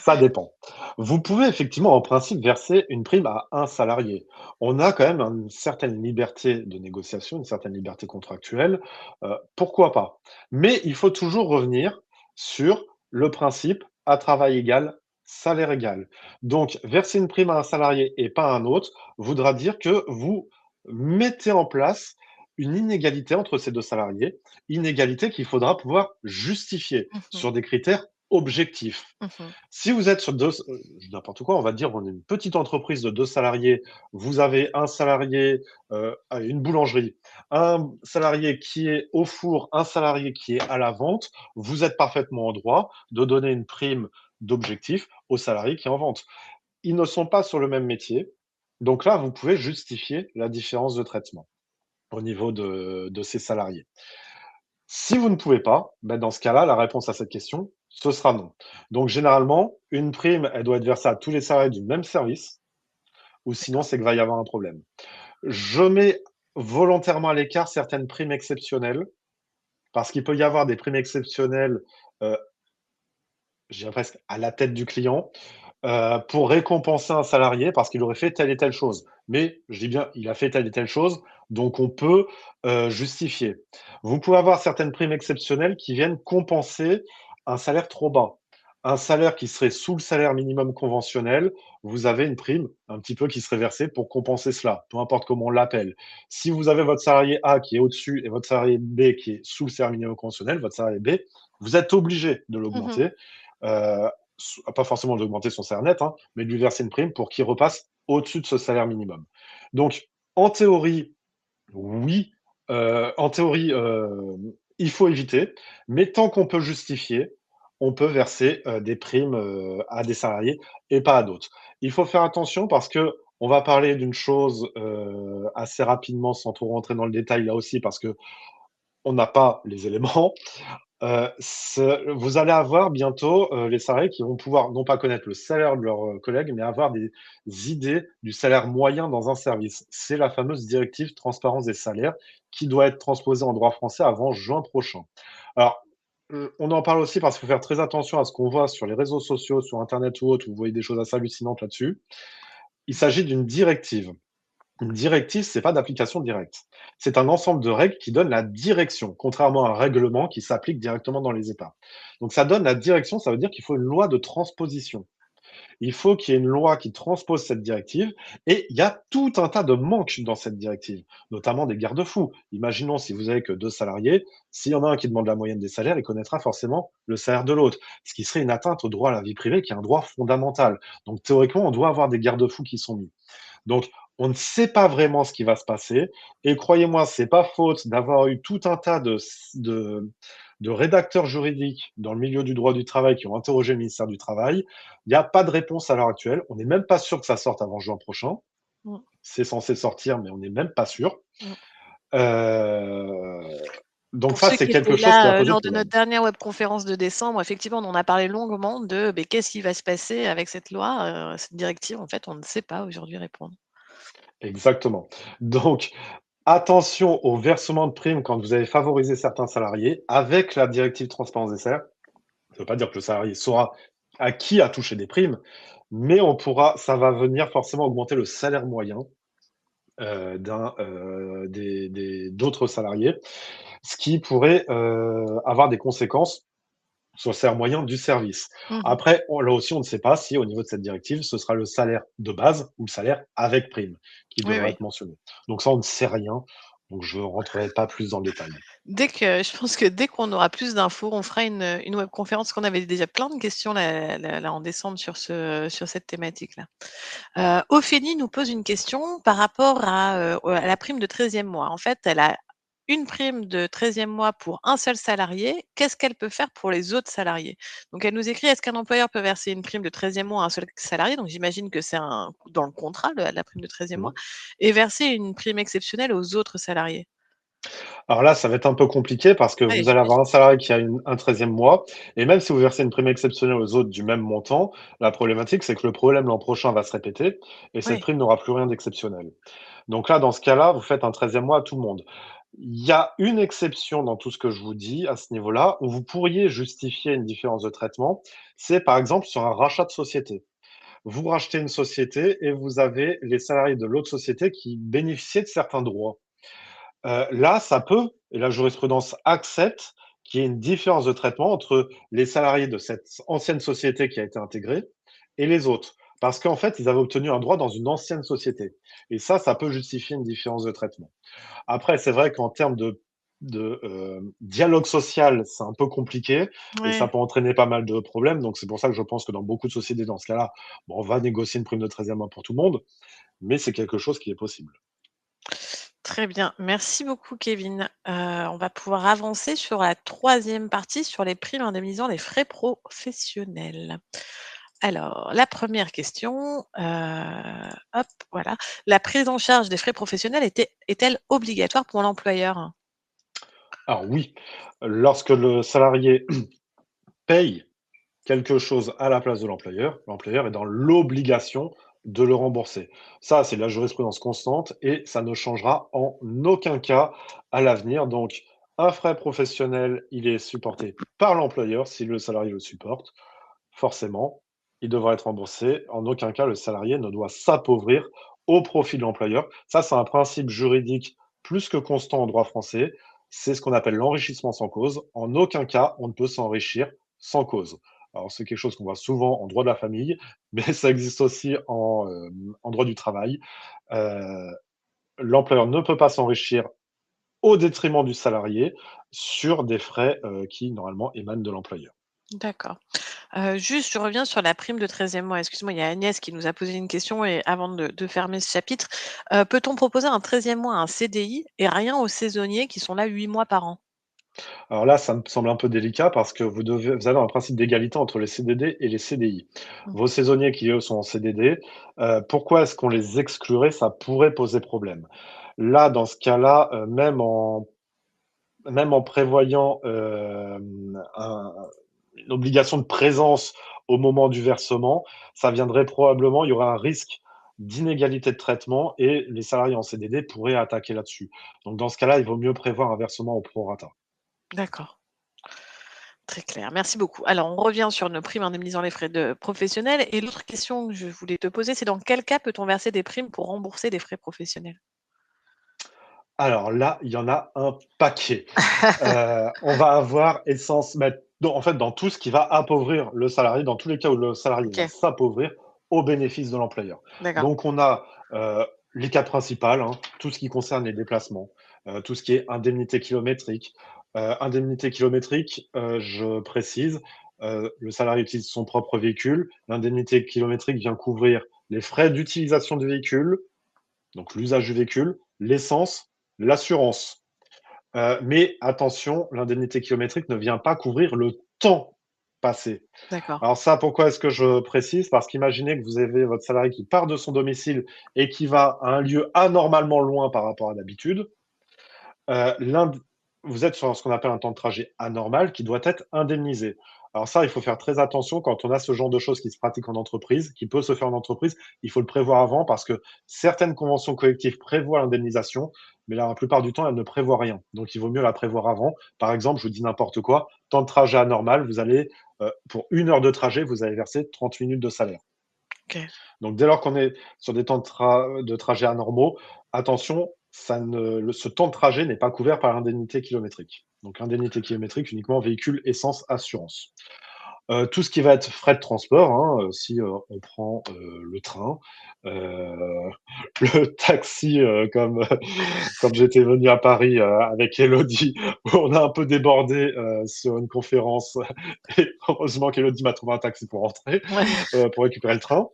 Ça dépend. Vous pouvez effectivement, en principe, verser une prime à un salarié. On a quand même une certaine liberté de négociation, une certaine liberté contractuelle, pourquoi pas? Mais il faut toujours revenir sur le principe à travail égal, salaire égal. Donc verser une prime à un salarié et pas à un autre voudra dire que vous mettez en place une inégalité entre ces 2 salariés, inégalité qu'il faudra pouvoir justifier Mmh mh. sur des critères objectifs. Mmh. Si vous êtes sur 2 n'importe quoi, on va dire on est une petite entreprise de 2 salariés, vous avez un salarié, à une boulangerie, un salarié qui est au four, un salarié qui est à la vente, vous êtes parfaitement en droit de donner une prime d'objectif au salarié qui est en vente. Ils ne sont pas sur le même métier, donc là, vous pouvez justifier la différence de traitement au niveau de ces salariés. Si vous ne pouvez pas, bah, dans ce cas-là, la réponse à cette question, ce sera non. Donc généralement, une prime, elle doit être versée à tous les salariés du même service, ou sinon D'accord. c'est qu'il va y avoir un problème. Je mets volontairement à l'écart certaines primes exceptionnelles, parce qu'il peut y avoir des primes exceptionnelles, heu, je dirais presque à la tête du client, pour récompenser un salarié parce qu'il aurait fait telle et telle chose. Mais je dis bien, il a fait telle et telle chose, donc on peut, justifier. Vous pouvez avoir certaines primes exceptionnelles qui viennent compenser un salaire trop bas. Un salaire qui serait sous le salaire minimum conventionnel, vous avez une prime un petit peu qui serait versée pour compenser cela, peu importe comment on l'appelle. Si vous avez votre salarié A qui est au-dessus et votre salarié B qui est sous le salaire minimum conventionnel, votre salarié B, vous êtes obligé de Mmh. l'augmenter, heu pas forcément d'augmenter son salaire net, hein, mais de lui verser une prime pour qu'il repasse au-dessus de ce salaire minimum. Donc, en théorie, oui, en théorie, il faut éviter, mais tant qu'on peut justifier, on peut verser, des primes, à des salariés et pas à d'autres. Il faut faire attention parce que on va parler d'une chose, assez rapidement sans trop rentrer dans le détail là aussi parce qu'on n'a pas les éléments. Ce Vous allez avoir bientôt, les salariés qui vont pouvoir non pas connaître le salaire de leurs, collègues, mais avoir des idées du salaire moyen dans un service. C'est la fameuse directive transparence des salaires qui doit être transposée en droit français avant juin prochain. Alors, on en parle aussi parce qu'il faut faire très attention à ce qu'on voit sur les réseaux sociaux, sur internet ou autre, où vous voyez des choses assez hallucinantes là-dessus. Il s'agit d'une directive. Une directive, c'est pas d'application directe. C'est un ensemble de règles qui donnent la direction, contrairement à un règlement qui s'applique directement dans les États. Donc ça donne la direction, ça veut dire qu'il faut une loi de transposition. Il faut qu'il y ait une loi qui transpose cette directive et il y a tout un tas de manques dans cette directive, notamment des garde-fous. Imaginons si vous avez que 2 salariés, s'il y en a un qui demande la moyenne des salaires, il connaîtra forcément le salaire de l'autre, ce qui serait une atteinte au droit à la vie privée qui est un droit fondamental. Donc théoriquement, on doit avoir des garde-fous qui sont mis. Donc, on ne sait pas vraiment ce qui va se passer. Et croyez-moi, c'est pas faute d'avoir eu tout un tas de rédacteurs juridiques dans le milieu du droit du travail qui ont interrogé le ministère du Travail. Il n'y a pas de réponse à l'heure actuelle. On n'est même pas sûr que ça sorte avant juin prochain. Mmh. C'est censé sortir, mais on n'est même pas sûr. Mmh. Euh, donc Pour ça, ceux c'est qui quelque étaient chose qui va là, poser lors de notre problème. dernière webconférence de décembre, effectivement, on en a parlé longuement de, beh, qu'est-ce qui va se passer avec cette loi, cette directive? En fait, on ne sait pas aujourd'hui répondre. Exactement. Donc, attention au versement de primes quand vous avez favorisé certains salariés avec la directive transparence des salaires. Ça ne veut pas dire que le salarié saura à qui a touché des primes, mais ça va venir forcément augmenter le salaire moyen d'autres salariés, ce qui pourrait avoir des conséquences sur le salaire moyen du service. Mmh. Après, là aussi, on ne sait pas si au niveau de cette directive, ce sera le salaire de base ou le salaire avec prime qui Oui, devra oui. être mentionné. Donc ça, on ne sait rien, donc je ne rentrerai pas plus dans le détail. Je pense que dès qu'on aura plus d'infos, on fera une webconférence, qu'on avait déjà plein de questions là en décembre sur cette thématique-là. Ophélie nous pose une question par rapport à la prime de 13e mois. En fait, elle a une prime de 13e mois pour un seul salarié. Qu'est-ce qu'elle peut faire pour les autres salariés? Donc elle nous écrit: «Est-ce qu'un employeur peut verser une prime de 13e mois à un seul salarié?» Donc j'imagine que c'est dans le contrat, la prime de 13e mois, Mmh. et verser une prime exceptionnelle aux autres salariés. Alors là, ça va être un peu compliqué parce que Ouais, vous allez avoir j'imagine. un salarié qui a un 13e mois et même si vous versez une prime exceptionnelle aux autres du même montant, la problématique, c'est que le problème l'an prochain va se répéter et cette Oui, prime n'aura plus rien d'exceptionnel. Donc là, dans ce cas-là, vous faites un 13e mois à tout le monde. Il y a une exception dans tout ce que je vous dis à ce niveau-là, où vous pourriez justifier une différence de traitement, c'est par exemple sur un rachat de société. Vous rachetez une société et vous avez les salariés de l'autre société qui bénéficiaient de certains droits. Là, ça peut et la jurisprudence accepte qu'il y ait une différence de traitement entre les salariés de cette ancienne société qui a été intégrée et les autres. Parce qu'en fait, ils avaient obtenu un droit dans une ancienne société et ça peut justifier une différence de traitement. Après, c'est vrai qu'en termes de dialogue social, c'est un peu compliqué et ça ouais. peut entraîner pas mal de problèmes. Donc c'est pour ça que je pense que dans beaucoup de sociétés, dans ce cas-là, bon, on va négocier une prime de 13e mois pour tout le monde, mais c'est quelque chose qui est possible. Très bien. Merci beaucoup, Kevin. On va pouvoir avancer sur la troisième partie, sur les primes indemnisant les frais professionnels. Alors, la première question, hop, voilà. La prise en charge des frais professionnels est-elle obligatoire pour l'employeur? Alors oui, lorsque le salarié paye quelque chose à la place de l'employeur est dans l'obligation de le rembourser. Ça, c'est de la jurisprudence constante et ça ne changera en aucun cas à l'avenir. Donc, un frais professionnel, il est supporté par l'employeur si le salarié le supporte. Forcément, il devra être remboursé. En aucun cas, le salarié ne doit s'appauvrir au profit de l'employeur. Ça, c'est un principe juridique plus que constant en droit français. C'est ce qu'on appelle l'enrichissement sans cause. En aucun cas, on ne peut s'enrichir sans cause. Alors, c'est quelque chose qu'on voit souvent en droit de la famille, mais ça existe aussi en droit du travail. Euh, L'employeur ne peut pas s'enrichir au détriment du salarié sur des frais qui, normalement, émanent de l'employeur. D'accord. Juste, je reviens sur la prime de 13e mois. Excuse-moi, il y a Agnès qui nous a posé une question et avant de fermer ce chapitre, peut-on proposer un 13e mois à un CDI et rien aux saisonniers qui sont là 8 mois par an? Alors là, ça me semble un peu délicat parce que vous avez un principe d'égalité entre les CDD et les CDI. Mmh. Vos saisonniers qui, eux, sont en CDD, pourquoi est-ce qu'on les exclurait? Ça pourrait poser problème. Là, dans ce cas-là, même en prévoyant, une obligation de présence au moment du versement, ça viendrait probablement il y aurait un risque d'inégalité de traitement et les salariés en CDD pourraient attaquer là-dessus. Donc dans ce cas-là, il vaut mieux prévoir un versement au prorata. D'accord, très clair. Merci beaucoup. Alors, on revient sur nos primes indemnisant les frais de professionnels et l'autre question que je voulais te poser, c'est dans quel cas peut-on verser des primes pour rembourser des frais professionnels? Alors là, il y en a un paquet. On va avoir essence bah, en fait, dans tout ce qui va appauvrir le salarié, dans tous les cas où le salarié va OK, s'appauvrir au bénéfice de l'employeur. d'accord, Donc on a, les cas principales, hein, tout ce qui concerne les déplacements, tout ce qui est indemnité kilométrique. Indemnité kilométrique, je précise, le salarié utilise son propre véhicule. L'indemnité kilométrique vient couvrir les frais d'utilisation du véhicule, donc l'usage du véhicule, l'essence, l'assurance. Mais attention, l'indemnité kilométrique ne vient pas couvrir le temps passé. d'accord. Alors ça, pourquoi est-ce que je précise? Parce qu'imaginez que vous avez votre salarié qui part de son domicile et qui va à un lieu anormalement loin par rapport à d'habitude. L'Inde, vous êtes sur ce qu'on appelle un temps de trajet anormal qui doit être indemnisé. Alors ça, il faut faire très attention quand on a ce genre de choses qui se pratiquent en entreprise, qui peut se faire en entreprise. Il faut le prévoir avant parce que certaines conventions collectives prévoient l'indemnisation, mais la plupart du temps, elles ne prévoient rien. Donc, il vaut mieux la prévoir avant. Par exemple, je vous dis n'importe quoi, temps de trajet anormal, vous allez, pour 1 heure de trajet, vous allez verser 30 minutes de salaire. OK. Donc, dès lors qu'on est sur des temps de trajet anormaux, attention, ce temps de trajet n'est pas couvert par l'indemnité kilométrique. Donc, indemnité kilométrique uniquement véhicule, essence, assurance. Tout ce qui va être frais de transport, hein, si on prend le train, euh, le taxi, comme j'étais venu à Paris avec Elodie, où on a un peu débordé sur une conférence, et heureusement qu'Elodie m'a trouvé un taxi pour rentrer, Ouais. pour récupérer le train.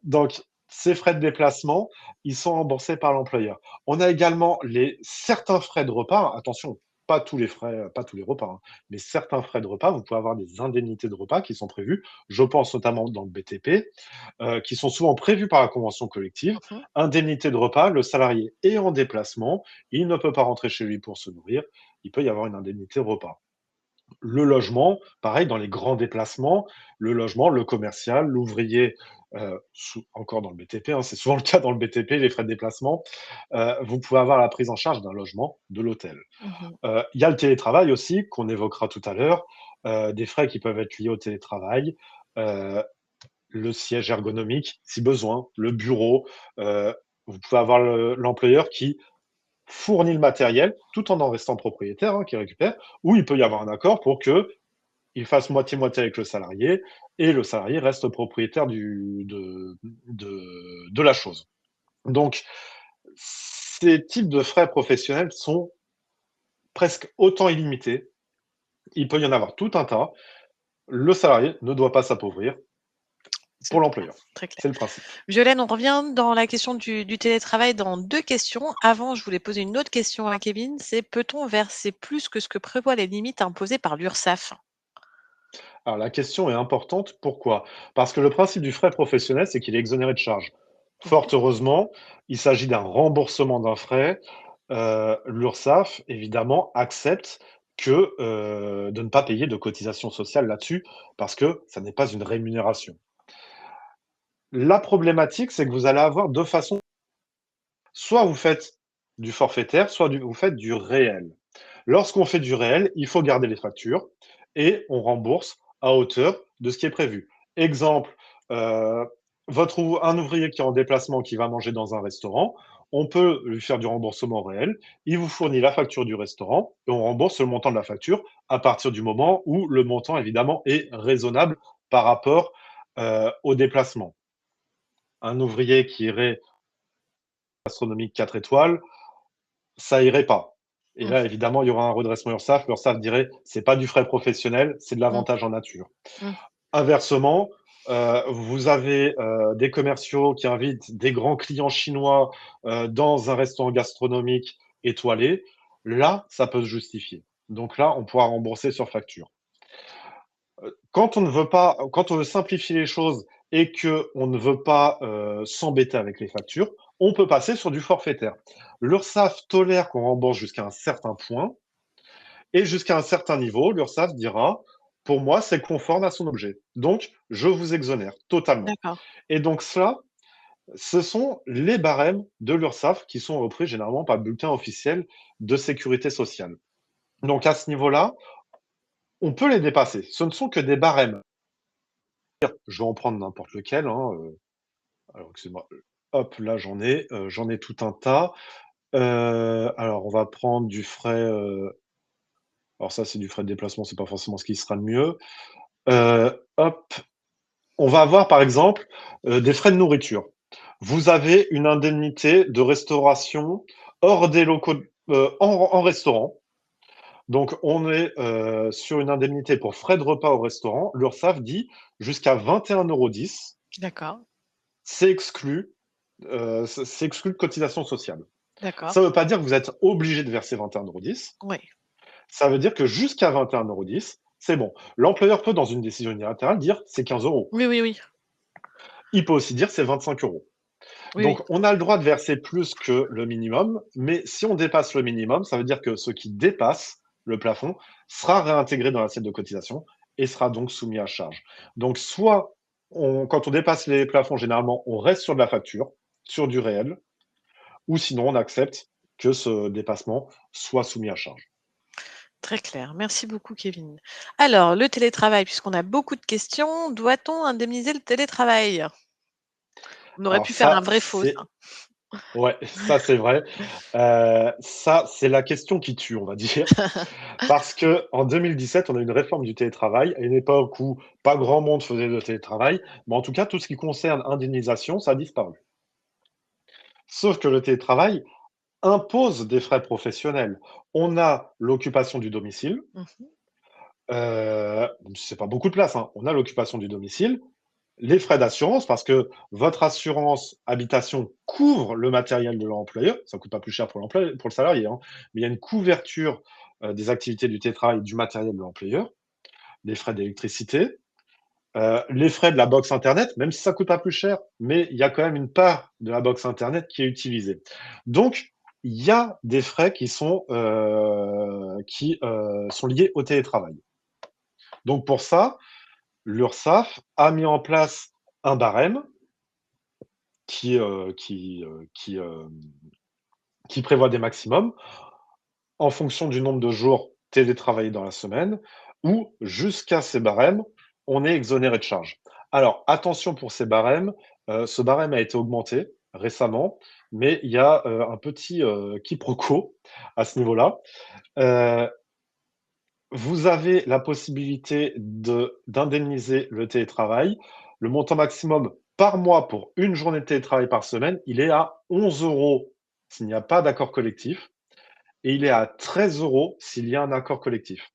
Donc, ces frais de déplacement, ils sont remboursés par l'employeur. On a également certains frais de repas. Attention, pas tous les frais, pas tous les repas, hein, mais certains frais de repas. Vous pouvez avoir des indemnités de repas qui sont prévues. Je pense notamment dans le BTP, qui sont souvent prévues par la convention collective. Mhm. Indemnité de repas, le salarié est en déplacement, il ne peut pas rentrer chez lui pour se nourrir. Il peut y avoir une indemnité repas. Le logement, pareil, dans les grands déplacements, le logement, le commercial, l'ouvrier, encore dans le BTP, hein, c'est souvent le cas dans le BTP, les frais de déplacement, vous pouvez avoir la prise en charge d'un logement, de l'hôtel. Mhm. Il y a le télétravail aussi, qu'on évoquera tout à l'heure, des frais qui peuvent être liés au télétravail, euh, le siège ergonomique, si besoin, le bureau. Vous pouvez avoir l'employeur qui fournit le matériel tout en restant propriétaire, hein, qui récupère, ou il peut y avoir un accord pour qu'il fasse moitié-moitié avec le salarié et le salarié reste propriétaire de la chose. Donc, ces types de frais professionnels sont presque autant illimités. Il peut y en avoir tout un tas. Le salarié ne doit pas s'appauvrir C'est pour clair, l'employeur. très clair. C'est le principe. Violaine, on revient dans la question du télétravail dans 2 questions. Avant, je voulais poser une autre question à Kevin, c'est peut-on verser plus que ce que prévoient les limites imposées par l'URSSAF? Alors la question est importante. Pourquoi? Parce que le principe du frais professionnel, c'est qu'il est exonéré de charges. Fort Mhm. heureusement, il s'agit d'un remboursement d'un frais. L'URSSAF, évidemment, accepte de ne pas payer de cotisation sociale là-dessus, parce que ça n'est pas une rémunération. La problématique, c'est que vous allez avoir deux façons. Soit vous faites du forfaitaire, soit vous faites du réel. Lorsqu'on fait du réel, il faut garder les factures et on rembourse à hauteur de ce qui est prévu. Exemple, euh, un ouvrier qui est en déplacement, qui va manger dans un restaurant, on peut lui faire du remboursement réel. Il vous fournit la facture du restaurant et on rembourse le montant de la facture à partir du moment où le montant, évidemment, est raisonnable par rapport au déplacement. Un ouvrier qui irait gastronomique 4 étoiles, ça irait pas. Et là, Mhm. évidemment, il y aura un redressement URSSAF. L'URSSAF dirait, c'est pas du frais professionnel, c'est de l'avantage en nature. Mhm. Inversement, vous avez des commerciaux qui invitent des grands clients chinois dans un restaurant gastronomique étoilé. Là, ça peut se justifier. Donc là, on pourra rembourser sur facture. Quand on veut simplifier les choses et que on ne veut pas s'embêter avec les factures, on peut passer sur du forfaitaire. L'URSSAF tolère qu'on rembourse jusqu'à un certain point et jusqu'à un certain niveau, l'URSSAF dira, pour moi, c'est conforme à son objet. Donc, je vous exonère totalement. D'accord. Et donc, cela, ce sont les barèmes de l'URSSAF qui sont repris généralement par le bulletin officiel de sécurité sociale. Donc, à ce niveau-là, on peut les dépasser. Ce ne sont que des barèmes. Je vais en prendre n'importe lequel, hein, alors, excusez-moi. Hop, là, j'en ai tout un tas. Alors, on va prendre du frais. Alors, ça, c'est du frais de déplacement, c'est pas forcément ce qui sera le mieux. Hop, on va avoir par exemple des frais de nourriture. Vous avez une indemnité de restauration hors des locaux, en restaurant. Donc, on est sur une indemnité pour frais de repas au restaurant. L'URSSAF dit jusqu'à 21,10 €. D'accord. C'est exclu, c'est exclu de cotisation sociale. D'accord. Ça ne veut pas dire que vous êtes obligé de verser 21,10 €. Oui. Ça veut dire que jusqu'à 21,10 €, c'est bon. L'employeur peut, dans une décision unilatérale, dire c'est 15 €. Oui, oui, oui. Il peut aussi dire c'est 25 €. Oui, oui. Donc, on a le droit de verser plus que le minimum, mais si on dépasse le minimum, ça veut dire que ce qui dépasse le plafond sera réintégré dans l'assiette de cotisation et sera donc soumis à charge. Donc, soit quand on dépasse les plafonds, généralement, on reste sur de la facture, sur du réel, ou sinon on accepte que ce dépassement soit soumis à charge. Très clair. Merci beaucoup, Kevin. Alors, le télétravail, puisqu'on a beaucoup de questions, doit-on indemniser le télétravail? On aurait Alors pu faire un ça, vrai faux, ça. Ouais, ça c'est vrai. Ça, c'est la question qui tue, on va dire. Parce qu'en 2017, on a eu une réforme du télétravail, à une époque où pas grand monde faisait de télétravail, mais en tout cas, tout ce qui concerne indemnisation, ça a disparu. Sauf que le télétravail impose des frais professionnels. On a l'occupation du domicile, Mmh. c'est pas beaucoup de place, hein. On a l'occupation du domicile, les frais d'assurance, parce que votre assurance habitation couvre le matériel de l'employeur. Ça coûte pas plus cher pour le salarié, hein, mais il y a une couverture, des activités du télétravail, du matériel de l'employeur, les frais d'électricité, les frais de la box internet, même si ça coûte pas plus cher, mais il y a quand même une part de la box internet qui est utilisée. Donc, il y a des frais qui sont liés au télétravail. Donc pour ça, l'URSSAF a mis en place un barème qui, heu, qui, heu, qui, hem, qui prévoit des maximums en fonction du nombre de jours télétravaillés dans la semaine, où jusqu'à ces barèmes, on est exonéré de charges. Alors attention pour ces barèmes, ce barème a été augmenté récemment, mais il y a, un petit, quiproquo à ce niveau-là. Heu, Vous avez la possibilité d'indemniser le télétravail. Le montant maximum par mois pour une journée de télétravail par semaine, il est à 11 € s'il n'y a pas d'accord collectif et il est à 13 € s'il y a un accord collectif.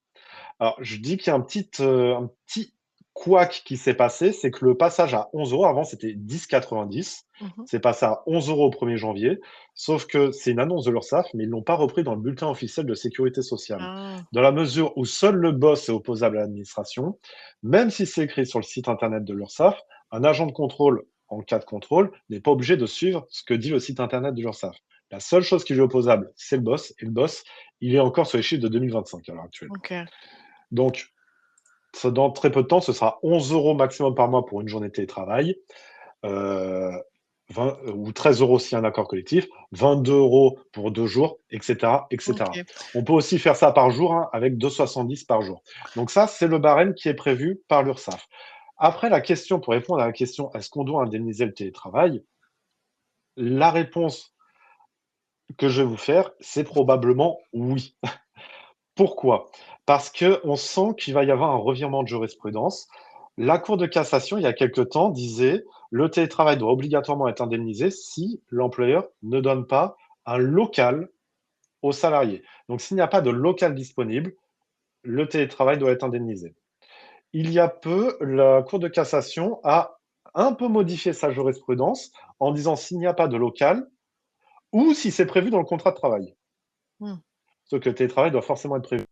Alors, je dis qu'il y a un petit couac qui s'est passé, c'est que le passage à 11 €, avant c'était 10,90 €, Mmh. c'est passé à 11 € au 1er janvier, sauf que c'est une annonce de l'URSSAF, mais ils ne l'ont pas repris dans le bulletin officiel de sécurité sociale. Ah. Dans la mesure où seul le boss est opposable à l'administration, même si c'est écrit sur le site internet de l'URSSAF, un agent de contrôle, en cas de contrôle, n'est pas obligé de suivre ce que dit le site internet de l'URSSAF. La seule chose qui lui est opposable, c'est le boss, et le boss, il est encore sur les chiffres de 2025 à l'heure actuelle. OK. Donc, dans très peu de temps, ce sera 11 € maximum par mois pour une journée de télétravail, heu, 20 ou 13 € s'il y a un accord collectif, 22 € pour 2 jours, et cetera, et cetera. OK. On peut aussi faire ça par jour, hein, avec 2,70 € par jour. Donc ça, c'est le barème qui est prévu par l'URSSAF. Après la question, pour répondre à la question: «Est-ce qu'on doit indemniser le télétravail?» La réponse que je vais vous faire, c'est probablement oui. Pourquoi? Parce qu'on sent qu'il va y avoir un revirement de jurisprudence. La Cour de cassation, il y a quelque temps, disait: «Le télétravail doit obligatoirement être indemnisé si l'employeur ne donne pas un local aux salariés». Donc s'il n'y a pas de local disponible, le télétravail doit être indemnisé. Il y a peu, la Cour de cassation a un peu modifié sa jurisprudence en disant: «S'il n'y a pas de local ou si c'est prévu dans le contrat de travail». Mmh. Sauf que le télétravail doit forcément être prévu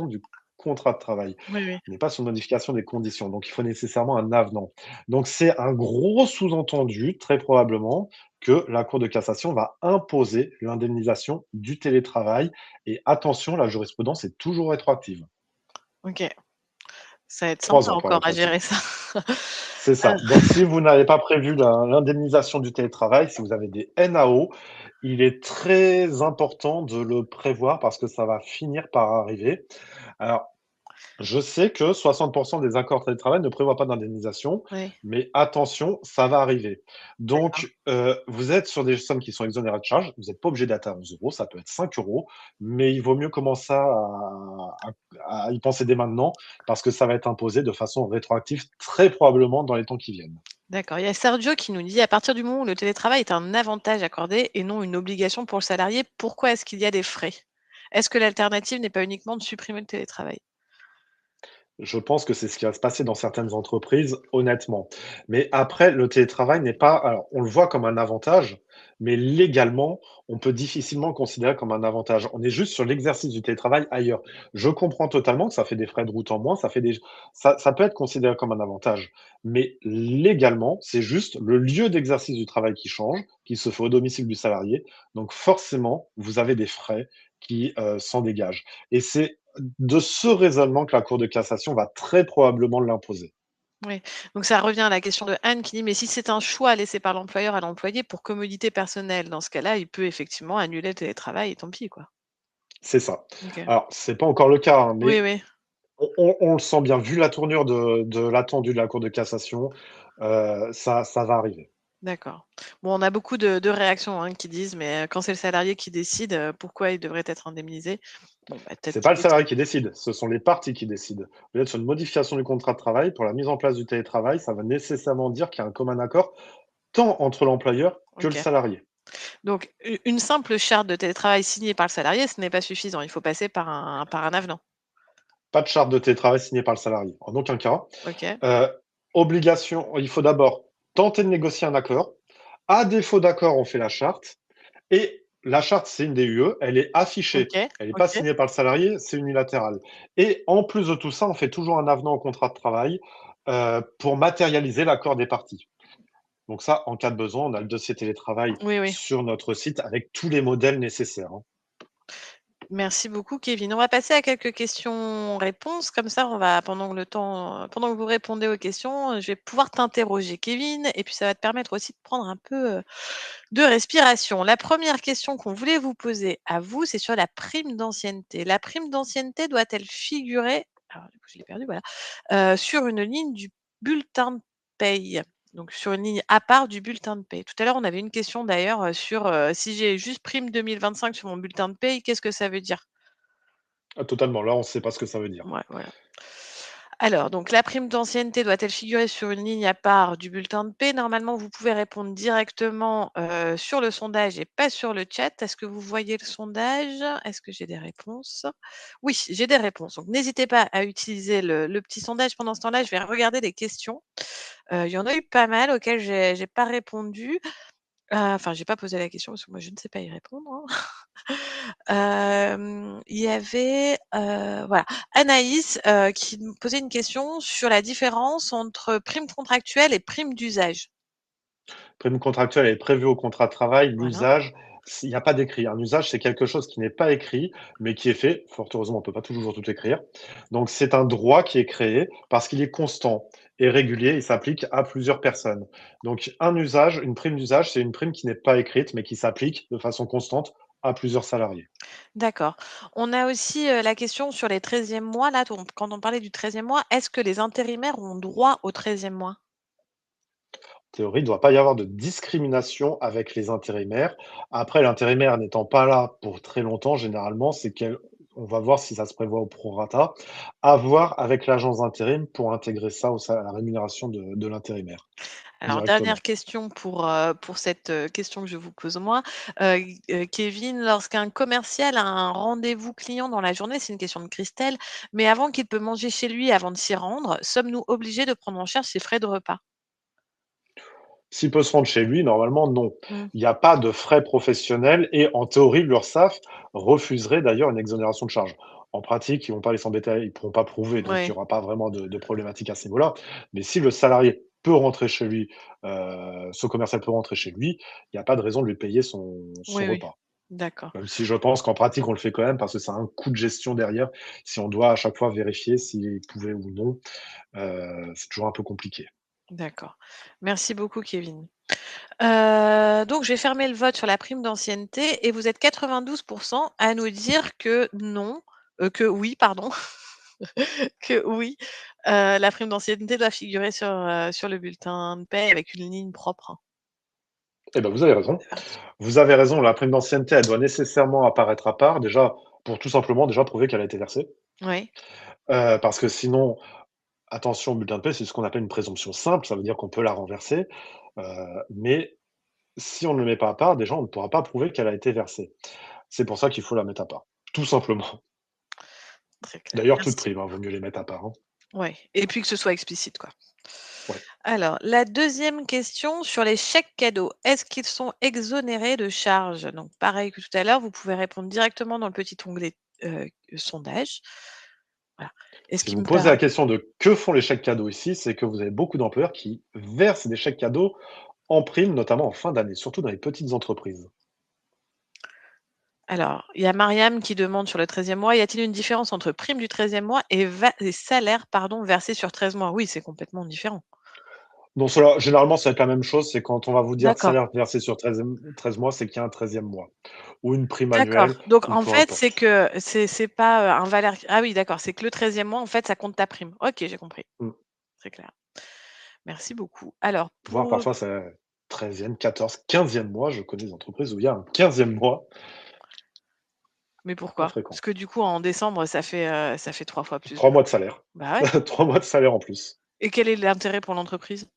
du contrat de travail, Oui, oui. mais pas sur modification des conditions. Donc, il faut nécessairement un avenant. Donc, c'est un gros sous-entendu, très probablement, que la Cour de cassation va imposer l'indemnisation du télétravail. Et attention, la jurisprudence est toujours rétroactive. OK. Ça va être sympa 3 ans pour encore être à précis. gérer ça. C'est ça. Donc, si vous n'avez pas prévu l'indemnisation du télétravail, si vous avez des NAO, il est très important de le prévoir parce que ça va finir par arriver. Alors, je sais que 60 des accords télétravail ne prévoient pas d'indemnisation, Oui, mais attention, ça va arriver. d'accord. Donc, vous êtes sur des sommes qui sont exonérées de charges. Vous n'êtes pas obligé d'être à 11 €, ça peut être 5 €, mais il vaut mieux commencer à y penser dès maintenant parce que ça va être imposé de façon rétroactive, très probablement dans les temps qui viennent. D'accord. Il y a Sergio qui nous dit: «À partir du moment où le télétravail est un avantage accordé et non une obligation pour le salarié, pourquoi est-ce qu'il y a des frais? Est-ce que l'alternative n'est pas uniquement de supprimer le télétravail?» Je pense que c'est ce qui va se passer dans certaines entreprises, honnêtement. Mais après, le télétravail n'est pas, alors, on le voit comme un avantage, mais légalement, on peut difficilement le considérer comme un avantage. On est juste sur l'exercice du télétravail ailleurs. Je comprends totalement que ça fait des frais de route en moins, ça peut être considéré comme un avantage. Mais légalement, c'est juste le lieu d'exercice du travail qui change, qui se fait au domicile du salarié. Donc forcément, vous avez des frais qui s'en dégagent. Et c'est de ce raisonnement que la Cour de cassation va très probablement l'imposer. Oui, donc ça revient à la question de Anne qui dit: «Mais si c'est un choix laissé par l'employeur à l'employé pour commodité personnelle, dans ce cas-là, il peut effectivement annuler le télétravail et tant pis, quoi». C'est ça. OK. Alors, c'est pas encore le cas, hein, Oui, mais oui. on le sent bien, vu la tournure de l'attendu de la Cour de cassation, ça va arriver. D'accord. Bon, on a beaucoup de réactions qui disent, mais quand c'est le salarié qui décide, pourquoi il devrait être indemnisé? Bon, bah, peut-être C'est pas le qu'il est salarié qui décide, ce sont les parties qui décident. Vous êtes sur une modification du contrat de travail pour la mise en place du télétravail, ça va nécessairement dire qu'il y a un commun accord tant entre l'employeur que le OK. salarié. Donc une simple charte de télétravail signée par le salarié, ce n'est pas suffisant, il faut passer par un avenant? Pas de charte de télétravail signée par le salarié, en aucun cas. OK, Heu, Obligation, il faut d'abord tenter de négocier un accord. À défaut d'accord, on fait la charte et la charte, c'est une DUE, elle est affichée. OK, Elle n'est pas OK. signée par le salarié, c'est unilatéral et en plus de tout ça, on fait toujours un avenant au contrat de travail, pour matérialiser l'accord des parties. Donc ça, en cas de besoin, on a le dossier télétravail Oui, oui. sur notre site avec tous les modèles nécessaires, hein. Merci beaucoup Kevin. On va passer à quelques questions-réponses. Comme ça, on va pendant que vous répondez aux questions, je vais pouvoir t'interroger Kevin et puis ça va te permettre aussi de prendre un peu, de respiration. La première question qu'on voulait vous poser à vous, c'est sur la prime d'ancienneté. La prime d'ancienneté doit-elle figurer alors du coup je l'ai perdu, voilà, sur une ligne du bulletin de paye? Donc sur une ligne à part du bulletin de paie. Tout à l'heure, on avait une question d'ailleurs, sur, si j'ai juste prime 2025 sur mon bulletin de paie, qu'est-ce que ça veut dire? Ah totalement, là, on ne sait pas ce que ça veut dire. Ouais, voilà. Alors donc la prime d'ancienneté doit-elle figurer sur une ligne à part du bulletin de paie? Normalement, vous pouvez répondre directement, sur le sondage et pas sur le chat. Est-ce que vous voyez le sondage? Est-ce que j'ai des réponses? Oui, j'ai des réponses. Donc n'hésitez pas à utiliser le petit sondage pendant ce temps-là, je vais regarder les questions. Il y en a eu pas mal auxquelles j'ai pas répondu. Enfin, j'ai pas posé la question parce que moi je ne sais pas y répondre, hein. Il y avait, voilà, Anaïs, qui nous posait une question sur la différence entre prime contractuelle et prime d'usage. Prime contractuelle est prévue au contrat de travail. Voilà, L'usage, il n'y a pas d'écrit. Un usage, c'est quelque chose qui n'est pas écrit, mais qui est fait. Fort heureusement, on ne peut pas toujours tout écrire. Donc, c'est un droit qui est créé parce qu'il est constant et régulier. Il s'applique à plusieurs personnes. Donc, un usage, une prime d'usage, c'est une prime qui n'est pas écrite, mais qui s'applique de façon constante à plusieurs salariés. d'accord. On a aussi, la question sur les 13e mois là, donc quand on parlait du 13e mois, est-ce que les intérimaires ont droit au 13e mois? Théorie, il ne doit pas y avoir de discrimination avec les intérimaires. Après, l'intérimaire n'étant pas là pour très longtemps, généralement, c'est on va voir si ça se prévoit au prorata, à voir avec l'agence d'intérim pour intégrer ça à la rémunération de l'intérimaire Alors directement. dernière question pour cette, question que je vous pose moi. Kevin, lorsqu'un commercial a un rendez-vous client dans la journée, c'est une question de Christelle, mais avant qu'il peut manger chez lui avant de s'y rendre, sommes-nous obligés de prendre en charge ses frais de repas? S'il peut se rendre chez lui, normalement, non. Mmh. Il n'y a pas de frais professionnels et en théorie, l'URSSAF refuserait d'ailleurs une exonération de charges. En pratique, ils vont pas les s'embêter, ils pourront pas prouver, donc il Ouais, y aura pas vraiment de problématique à ce niveau-là. Mais si le salarié peut rentrer chez lui, ce commercial peut rentrer chez lui, il n'y a pas de raison de lui payer son oui, oui. repas. D'accord, Même si je pense qu'en pratique, on le fait quand même parce que c'est un coût de gestion derrière. Si on doit à chaque fois vérifier s'il pouvait ou non, c'est toujours un peu compliqué. d'accord. Merci beaucoup Kevin. Donc je vais fermer le vote sur la prime d'ancienneté et vous êtes 92 à nous dire que non, que oui, pardon. Que oui, la prime d'ancienneté doit figurer sur le bulletin de paie avec une ligne propre, hein. Eh ben, vous avez raison. C'est parti. Vous avez raison, la prime d'ancienneté, elle doit nécessairement apparaître à part, déjà, pour tout simplement déjà prouver qu'elle a été versée. Oui, Parce que sinon, attention, bulletin de paie, c'est ce qu'on appelle une présomption simple, ça veut dire qu'on peut la renverser, mais si on ne le met pas à part, déjà, on ne pourra pas prouver qu'elle a été versée. C'est pour ça qu'il faut la mettre à part, tout simplement. très clair. D'ailleurs, toute Merci. prime, hein, vaut mieux les mettre à part, hein. Ouais et puis que ce soit explicite, quoi. Ouais. Alors, la deuxième question sur les chèques cadeaux. Est-ce qu'ils sont exonérés de charges? Donc pareil que tout à l'heure, vous pouvez répondre directement dans le petit onglet, sondage. Voilà. Est-ce Si qu'il vous me posez paraît la question de que font les chèques cadeaux ici, c'est que vous avez beaucoup d'employeurs qui versent des chèques cadeaux en prime, notamment en fin d'année, surtout dans les petites entreprises. alors, il y a Mariam qui demande sur le 13e mois: «Y a-t-il une différence entre prime du 13e mois et salaire, pardon, versé sur 13 mois?» Oui, c'est complètement différent. Donc cela généralement, ça va être la même chose, c'est quand on va vous dire D'accord, salaire versé sur 13 mois, c'est qu'il y a un 13e mois ou une prime d'accord. annuelle Donc ou en peu fait, c'est importe. que c'est pas, un valaire ah oui, d'accord, c'est que le 13e mois, en fait, ça compte ta prime. OK, j'ai compris. Mmh. Très clair. Merci beaucoup. Alors Voire pour parfois ça 13e, 14, 15e mois. Je connais des entreprises où il y a un 15e mois. Mais Pas pourquoi? Parce fréquent. que du coup, en décembre, ça fait 3 fois plus 3 de mois de salaire. bah, ouais. 3 mois de salaire en plus. Et quel est l'intérêt pour l'entreprise?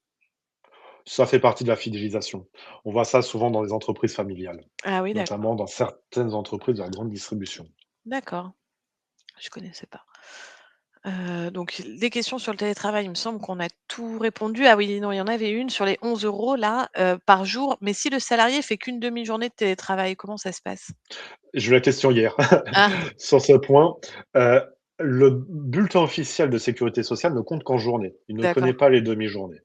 Ça fait partie de la fidélisation. On voit ça souvent dans les entreprises familiales, Ah oui, d'accord. notamment dans certaines entreprises de la grande distribution. D'accord, je connaissais pas. Donc des questions sur le télétravail, il me semble qu'on a tout répondu. Ah oui, non, il y en avait une sur les 11 € là, par jour. Mais si le salarié fait qu'une demi-journée de télétravail, comment ça se passe? J'ai eu la question hier Ah, sur ce point. Heu, le bulletin officiel de sécurité sociale ne compte qu'en journée. Il ne connaît d'accord. pas les demi-journées.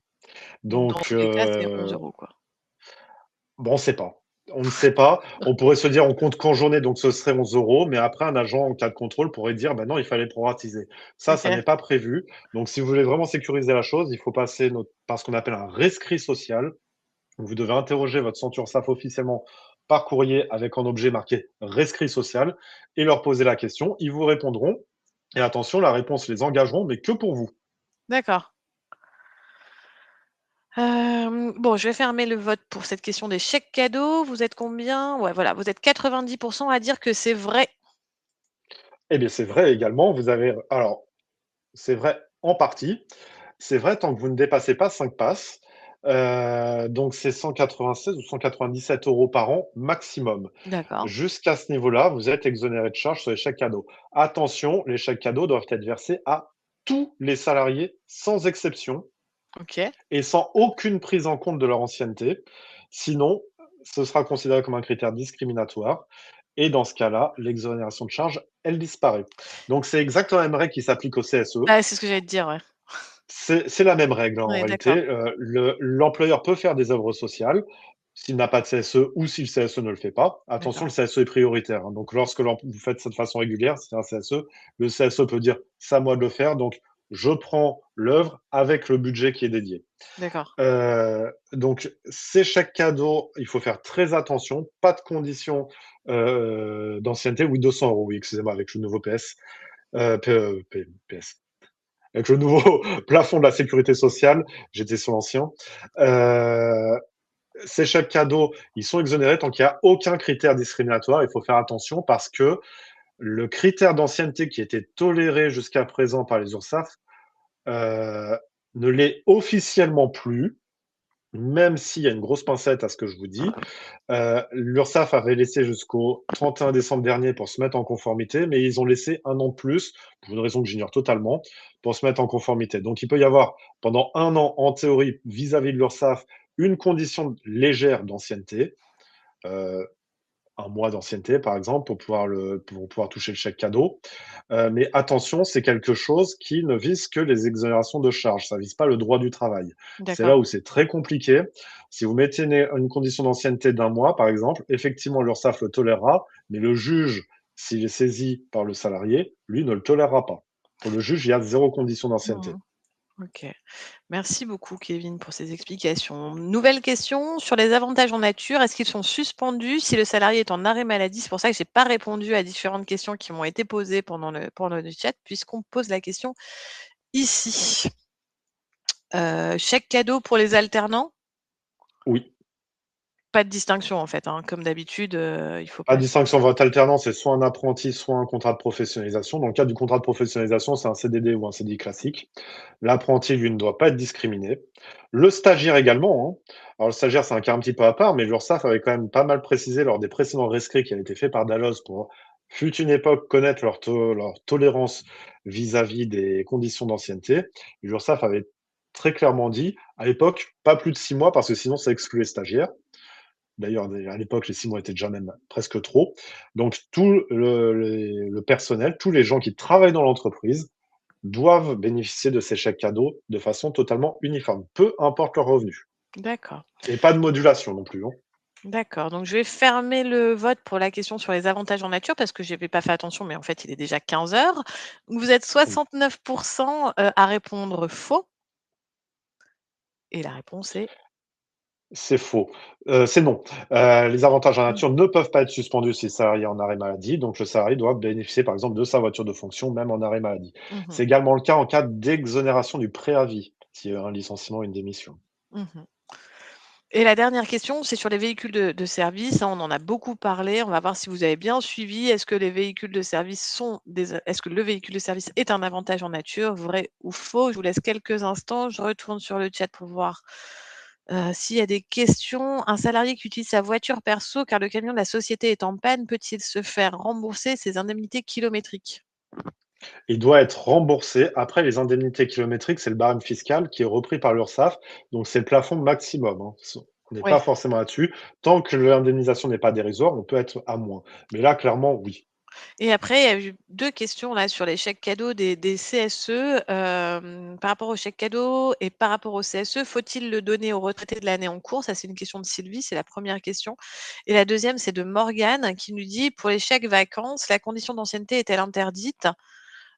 Donc dans Donc tous les cas, c'est 11 € quoi. bon, on ne sait pas. On ne sait pas. On pourrait se dire: «On compte qu'en journée, donc ce serait 11 €», mais après un agent en cas de contrôle pourrait dire: «Bah non, il fallait proratiser». Ça OK, n'est pas prévu. Donc si vous voulez vraiment sécuriser la chose, il faut passer par ce qu'on appelle un rescrit social. Donc vous devez interroger votre centre URSSAF officiellement par courrier avec en objet marqué «rescrit social» et leur poser la question. Ils vous répondront et attention, la réponse les engageront, mais que pour vous. d'accord. Bon, je vais fermer le vote pour cette question des chèques cadeaux. Vous êtes combien? Ouais, voilà, vous êtes 90 à dire que c'est vrai. Eh bien, c'est vrai également, vous avez alors, c'est vrai en partie. C'est vrai tant que vous ne dépassez pas 5 passes, donc c'est 196 ou 197 € par an maximum. D'accord, Jusqu'à ce niveau-là, vous êtes exonéré de charges sur les chèques cadeaux. Attention, les chèques cadeaux doivent être versés à tous les salariés sans exception OK, et sans aucune prise en compte de leur ancienneté. Sinon, ce sera considéré comme un critère discriminatoire et dans ce cas-là, l'exonération de charges, elle disparaît. Donc c'est exactement la même règle qui s'applique au CSE. bah, c'est ce que j'allais te dire, ouais. C'est la même règle, hein, en Ouais, réalité. d'accord, L'employeur peut faire des œuvres sociales s'il n'a pas de CSE ou si le CSE ne le fait pas. Attention, d'accord, le CSE est prioritaire, hein, donc lorsque vous faites ça de façon régulière, c'est un CSE, le CSE peut dire: «C'est à moi de le faire, donc je prends l'œuvre avec le budget qui est dédié». d'accord. Donc ces chèques cadeaux, il faut faire très attention, pas de conditions, d'ancienneté. Oui, 200 €, oui, excusez-moi, avec le nouveau PS, PS. Avec le nouveau plafond de la sécurité sociale, j'étais sur l'ancien. Heu, Ces chèques cadeaux, ils sont exonérés tant qu'il y a aucun critère discriminatoire. Il faut faire attention parce que le critère d'ancienneté qui était toléré jusqu'à présent par les URSSAF, heu, ne l'est officiellement plus, même s'il y a une grosse pincette à ce que je vous dis. L'URSSAF avait laissé jusqu'au 31 décembre dernier pour se mettre en conformité, mais ils ont laissé 1 an de plus, pour une raison que j'ignore totalement, pour se mettre en conformité. Donc il peut y avoir pendant 1 an, en théorie, vis-à-vis de l'URSSAF, une condition légère d'ancienneté, heu, 1 mois d'ancienneté par exemple, pour pouvoir toucher le chèque cadeau. Mais attention, c'est quelque chose qui ne vise que les exonérations de charges, ça vise pas le droit du travail. C'est D'accord. là où c'est très compliqué. Si vous mettez une condition d'ancienneté d'1 mois, par exemple, effectivement, l'URSSAF le tolérera, mais le juge, s'il est saisi par le salarié, lui ne le tolérera pas. Pour le juge, il y a 0 condition d'ancienneté. Mmh. OK. Merci beaucoup Kevin pour ces explications. Nouvelle question sur les avantages en nature. Est-ce qu'ils sont suspendus si le salarié est en arrêt maladie? C'est pour ça que j'ai pas répondu à différentes questions qui m'ont été posées pendant le chat, puisqu'on pose la question ici. Chèque cadeau pour les alternants? Oui. Pas de distinction en fait, hein, comme d'habitude, il faut À pas distinction, votre alternance, c'est soit un apprenti, soit un contrat de professionnalisation. Dans le cas du contrat de professionnalisation, c'est un CDD ou un CDI classique. L'apprenti, lui, ne doit pas être discriminé. Le stagiaire également, hein. Alors, le stagiaire, c'est un cas un petit peu à part, mais l'URSSAF avait quand même pas mal précisé lors des précédents rescrits qui avaient été faits par Dalloz pour, fut une époque, connaître leur tolérance vis-à-vis des conditions d'ancienneté. L'URSSAF avait très clairement dit, à l'époque, pas plus de 6 mois, parce que sinon, ça excluait les stagiaires. D'ailleurs, à l'époque, les 6 mois étaient déjà même presque trop. Donc, tout le personnel, tous les gens qui travaillent dans l'entreprise doivent bénéficier de ces chèques cadeaux de façon totalement uniforme, peu importe leur revenu. d'accord, Et pas de modulation non plus, hein. d'accord. Donc je vais fermer le vote pour la question sur les avantages en nature parce que je n'avais pas fait attention, mais en fait, il est déjà 15 heures. Vous êtes Oui, 69 à répondre faux et la réponse est c'est faux. C'est non. Les avantages en mmh. nature ne peuvent pas être suspendus si le salarié est en arrêt maladie, donc le salarié doit bénéficier, par exemple, de sa voiture de fonction, même en arrêt maladie. Mmh. C'est également le cas en cas d'exonération du préavis, s'il y a un licenciement ou une démission. Mmh. Et la dernière question, c'est sur les véhicules de service, hein, on en a beaucoup parlé. On va voir si vous avez bien suivi. Est-ce que les véhicules de service est-ce que le véhicule de service est un avantage en nature, vrai ou faux? Je vous laisse quelques instants. Je retourne sur le chat pour voir, s'il y a des questions. Un salarié qui utilise sa voiture perso car le camion de la société est en panne, peut-il se faire rembourser ses indemnités kilométriques? Il doit être remboursé. Après, les indemnités kilométriques, c'est le barème fiscal qui est repris par l'URSSAF, donc c'est le plafond maximum, hein. On n'est pas Oui. forcément là-dessus. Tant que l'indemnisation n'est pas dérisoire, on peut être à moins. Mais là, clairement, oui. Et après, il y a eu 2 questions là sur les chèques cadeaux des CSE. Par rapport aux chèques cadeaux et par rapport au CSE, faut-il le donner aux retraités de l'année en cours? Ça, c'est une question de Sylvie, c'est la première question. Et la deuxième, c'est de Morgane qui nous dit: «Pour les chèques vacances, la condition d'ancienneté est-elle interdite?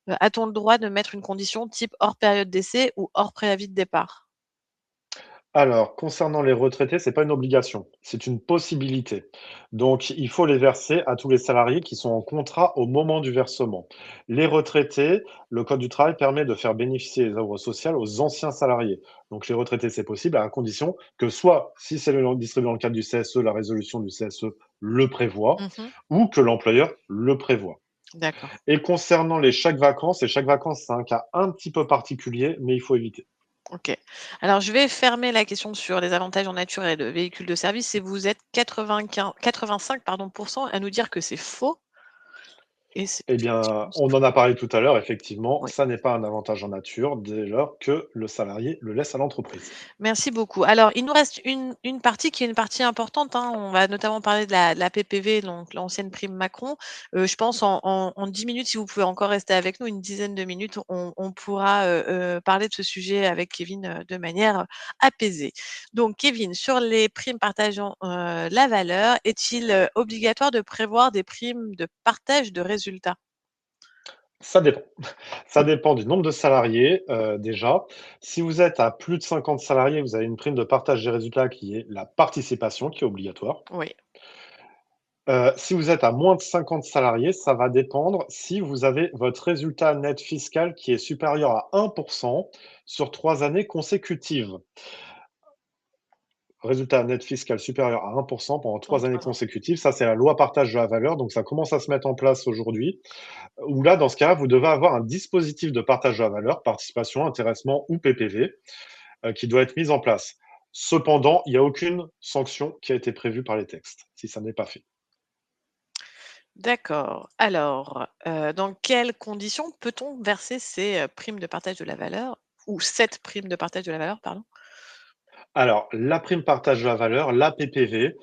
A-t-on le droit de mettre une condition type hors période d'essai ou hors préavis de départ?» Alors, concernant les retraités, c'est pas une obligation, c'est une possibilité. Donc, il faut les verser à tous les salariés qui sont en contrat au moment du versement. Les retraités, le Code du travail permet de faire bénéficier les œuvres sociales aux anciens salariés. Donc, les retraités, c'est possible à la condition que soit, si c'est distribué dans le cadre du CSE, la résolution du CSE le prévoit, Mmh. ou que l'employeur le prévoit. D'accord. Et concernant les chèques vacances, c'est un cas un petit peu particulier, mais il faut éviter. OK. Alors je vais fermer la question sur les avantages en nature et le véhicule de service et vous êtes 85 pardon, à nous dire que c'est faux et c'est Eh bien, effectivement c'est on en a parlé tout à l'heure, effectivement, oui. ça n'est pas un avantage en nature dès lors que le salarié le laisse à l'entreprise. Merci beaucoup. Alors, il nous reste une partie qui est une partie importante, hein. On va notamment parler de la PPV, donc l'ancienne prime Macron. Je pense en 10 minutes, si vous pouvez encore rester avec nous, une dizaine de minutes, on pourra, parler de ce sujet avec Kevin, de manière apaisée. Donc Kevin, sur les primes partageant, la valeur, est-il, obligatoire de prévoir des primes de partage de résultats? Ça dépend. Ça dépend du nombre de salariés, déjà. Si vous êtes à plus de 50 salariés, vous avez une prime de partage des résultats qui est la participation, qui est obligatoire. Oui, Si vous êtes à moins de 50 salariés, ça va dépendre si vous avez votre résultat net fiscal qui est supérieur à 1 sur 3 années consécutives. Résultat net fiscal supérieur à 1 pendant en 3 années 3 ans. consécutives. Ça, c'est la loi partage de la valeur, donc ça commence à se mettre en place aujourd'hui. Où là, dans ce cas-là, vous devez avoir un dispositif de partage de la valeur, participation, intéressement ou PPV, qui doit être mis en place. Cependant, il n'y a aucune sanction qui a été prévue par les textes, si ça n'est pas fait. D'accord. Alors, dans quelles conditions peut-on verser ces, primes de partage de la valeur ou cette prime de partage de la valeur, pardon? Alors, la prime partage de la valeur, la PPV,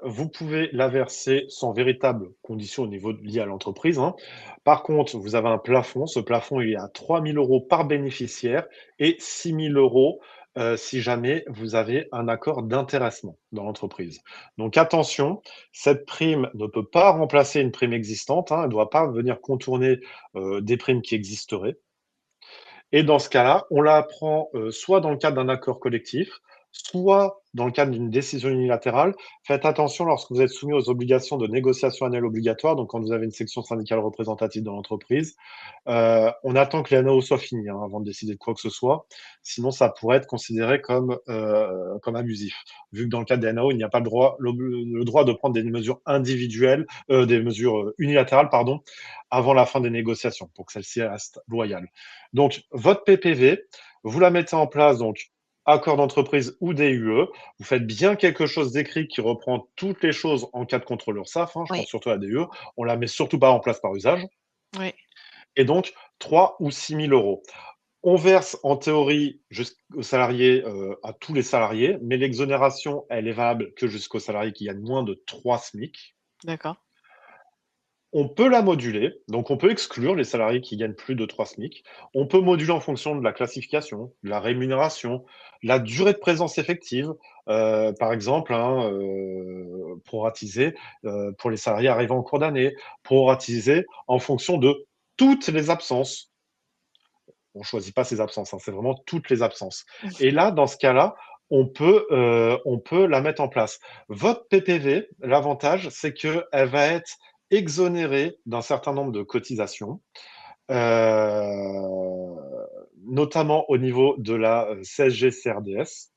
vous pouvez la verser sans véritable condition au niveau lié à l'entreprise, hein. Par contre, vous avez un plafond. Ce plafond, il est à 3 000 € par bénéficiaire et 6 000 € si jamais vous avez un accord d'intéressement dans l'entreprise. Donc attention, cette prime ne peut pas remplacer une prime existante, hein. Elle ne doit pas venir contourner, des primes qui existeraient. Et dans ce cas-là, on la prend, soit dans le cadre d'un accord collectif, soit dans le cadre d'une décision unilatérale. Faites attention lorsque vous êtes soumis aux obligations de négociation annuelle obligatoire, donc quand vous avez une section syndicale représentative dans l'entreprise, on attend que l'ANAO soit finie, hein, avant de décider de quoi que ce soit. Sinon, ça pourrait être considéré comme abusif. Vu que dans le cadre des NAO, il n'y a pas le droit de prendre des mesures individuelles, des mesures unilatérales, pardon, avant la fin des négociations, pour que celles-ci restent loyales. Donc, votre PPV, vous la mettez en place, donc accord d'entreprise ou DUE. Vous faites bien quelque chose d'écrit qui reprend toutes les choses en cas de contrôle URSSAF, hein, je Oui, pense surtout à la DUE. On la met surtout pas en place par usage. oui. Et donc 3 ou 6 000 €. On verse en théorie jusqu'aux salariés, à tous les salariés, mais l'exonération, elle est valable que jusqu'aux salariés qui gagnent moins de 3 SMIC. D'accord. On peut la moduler, donc on peut exclure les salariés qui gagnent plus de 3 SMIC. On peut moduler en fonction de la classification, de la rémunération, la durée de présence effective, par exemple, hein, proratisé, pour les salariés arrivant en cours d'année, proratisé en fonction de toutes les absences. On choisit pas ses absences, hein, c'est vraiment toutes les absences. Et là, dans ce cas-là, on peut la mettre en place. Votre PPV, l'avantage, c'est qu'elle va être exonérée d'un certain nombre de cotisations, notamment au niveau de la CSG-CRDS.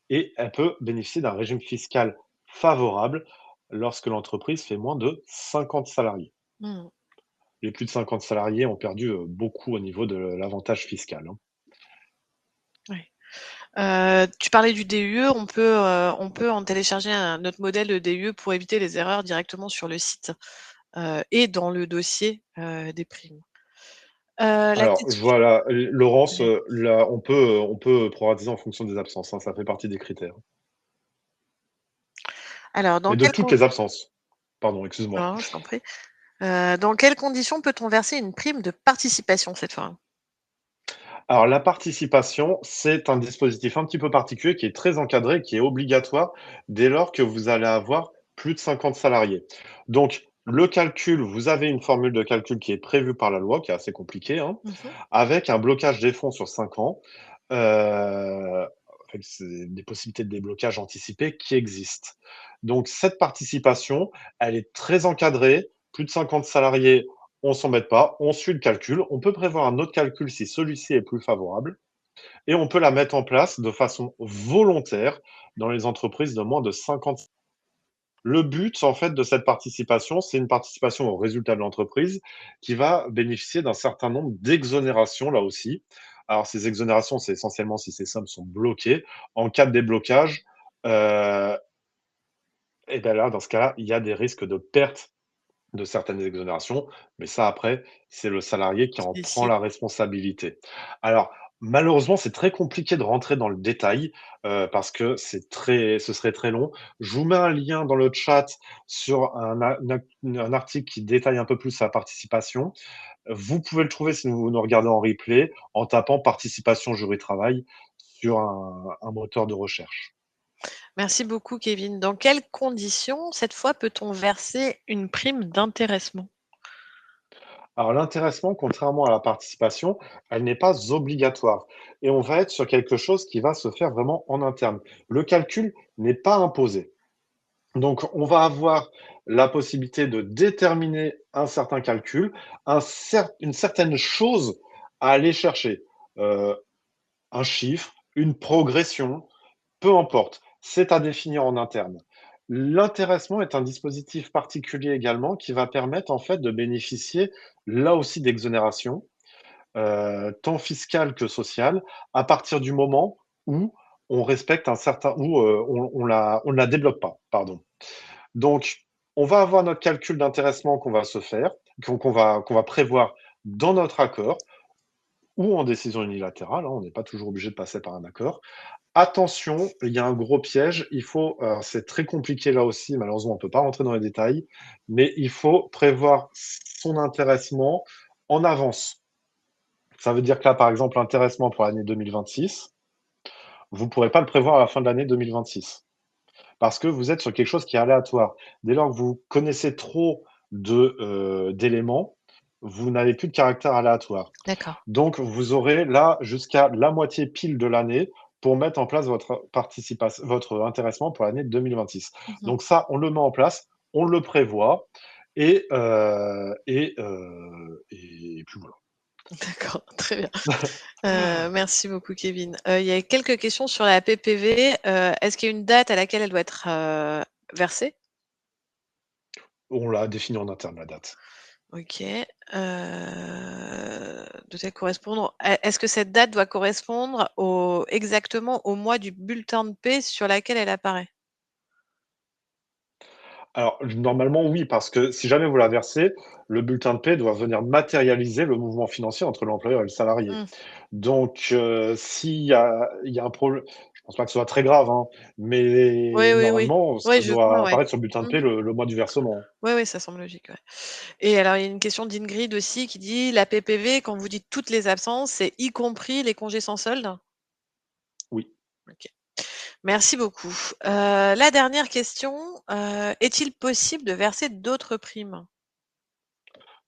et elle peut bénéficier d'un régime fiscal favorable lorsque l'entreprise fait moins de 50 salariés. Mmh. Les plus de 50 salariés ont perdu, beaucoup au niveau de l'avantage fiscal, hein. Ouais. Tu parlais du DUE, on peut en télécharger notre modèle de DUE pour éviter les erreurs directement sur le site, et dans le dossier, des primes. La Alors question voilà, Laurence, Ouais. là, on peut proratiser en fonction des absences, hein, ça fait partie des critères. Alors dans Mais de quelles toutes con les absences. Pardon, excuse-moi. Non, je t'en prie. Dans quelles conditions peut-on verser une prime de participation cette fois? Alors la participation, c'est un dispositif un petit peu particulier qui est très encadré, qui est obligatoire dès lors que vous allez avoir plus de 50 salariés. Donc le calcul, vous avez une formule de calcul qui est prévue par la loi, qui est assez compliquée, hein, Mmh. avec un blocage des fonds sur 5 ans. En fait, c'est des possibilités de déblocage anticipé qui existent. Donc cette participation, elle est très encadrée. Plus de 50 salariés, on s'embête pas, on suit le calcul. On peut prévoir un autre calcul si celui-ci est plus favorable et on peut la mettre en place de façon volontaire dans les entreprises de moins de 50. Le but, en fait, de cette participation, c'est une participation au résultat de l'entreprise qui va bénéficier d'un certain nombre d'exonérations, là aussi. Alors, ces exonérations, c'est essentiellement si ces sommes sont bloquées. En cas de déblocage, euh, et bien là, dans ce cas-là, il y a des risques de perte de certaines exonérations, mais ça, après, c'est le salarié qui Qui en prend décide? la responsabilité. Alors, malheureusement, c'est très compliqué de rentrer dans le détail, parce que ce serait très long. Je vous mets un lien dans le chat sur un article qui détaille un peu plus sa participation. Vous pouvez le trouver si vous nous regardez en replay, en tapant «participation jury travail» sur un moteur de recherche. Merci beaucoup Kevin. Dans quelles conditions, cette fois, peut-on verser une prime d'intéressement? Alors l'intéressement, contrairement à la participation, elle n'est pas obligatoire et on va être sur quelque chose qui va se faire vraiment en interne. Le calcul n'est pas imposé. Donc on va avoir la possibilité de déterminer un certain calcul, une certaine chose à aller chercher, heu, un chiffre, une progression, peu importe, c'est à définir en interne. L'intéressement est un dispositif particulier également qui va permettre en fait de bénéficier là aussi d'exonération, tant fiscale que sociale, à partir du moment où on respecte un certain où, on ne la développe pas, pardon. Donc on va avoir notre calcul d'intéressement qu'on va se faire, qu'on va prévoir dans notre accord ou en décision unilatérale, hein, on n'est pas toujours obligé de passer par un accord. Attention, il y a un gros piège. C'est très compliqué là aussi, malheureusement, on ne peut pas rentrer dans les détails, mais il faut prévoir son intéressement en avance. Ça veut dire que là, par exemple, l'intéressement pour l'année 2026, vous ne pourrez pas le prévoir à la fin de l'année 2026 parce que vous êtes sur quelque chose qui est aléatoire. Dès lors que vous connaissez trop d'éléments, vous n'avez plus de caractère aléatoire. D'accord. Donc, vous aurez là jusqu'à la moitié pile de l'année pour mettre en place votre intéressement pour l'année 2026. Mmh. Donc ça, on le met en place, on le prévoit et puis voilà. D'accord, très bien. Merci beaucoup Kevin. Il y a quelques questions sur la PPV. Est-ce qu'il y a une date à laquelle elle doit être, versée? On l'a défini en interne, la date. OK. Doit-elle correspondre est-ce que cette date doit correspondre exactement au mois du bulletin de paie sur laquelle elle apparaît? Alors, normalement, oui, parce que si jamais vous la versez, le bulletin de paie doit venir matérialiser le mouvement financier entre l'employeur et le salarié. Mmh. Donc, il y a un problème, je pense pas que ce soit très grave, hein, mais Oui, oui, oui. normalement, ça Oui, je vois, doit ouais. apparaître sur le bulletin de Mmh. paie le mois du versement. Oui, oui, ça semble logique, ouais. Et alors, il y a une question d'Ingrid aussi qui dit: «La PPV, quand vous dites toutes les absences, c'est y compris les congés sans solde?» Oui, OK. Merci beaucoup. La dernière question, est-il possible de verser d'autres primes?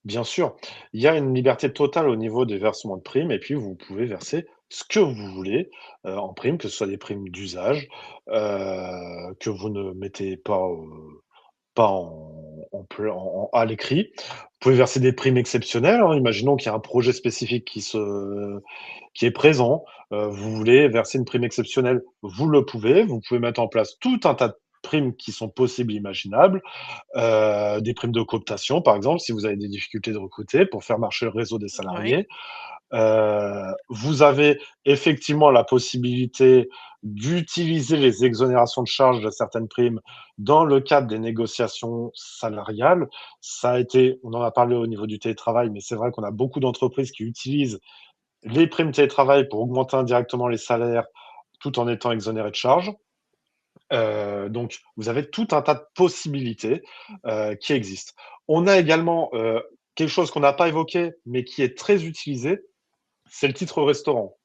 bien sûr. Il y a une liberté totale au niveau des versements de primes et puis vous pouvez verser ce que vous voulez, en prime, que ce soit des primes d'usage, que vous ne mettez pas en à l'écrit. Vous pouvez verser des primes exceptionnelles, hein. Imaginons qu'il y a un projet spécifique qui est présent, vous voulez verser une prime exceptionnelle, vous le pouvez. Vous pouvez mettre en place tout un tas de primes qui sont possibles, imaginables, des primes de cooptation, par exemple, si vous avez des difficultés de recruter pour faire marcher le réseau des Oui, salariés. Vous avez effectivement la possibilité d'utiliser les exonérations de charges de certaines primes dans le cadre des négociations salariales. Ça a été On en a parlé au niveau du télétravail, mais c'est vrai qu'on a beaucoup d'entreprises qui utilisent les primes télétravail pour augmenter indirectement les salaires tout en étant exonérés de charges. Donc vous avez tout un tas de possibilités, qui existent. On a également, quelque chose qu'on n'a pas évoqué, mais qui est très utilisé, c'est le titre restaurant.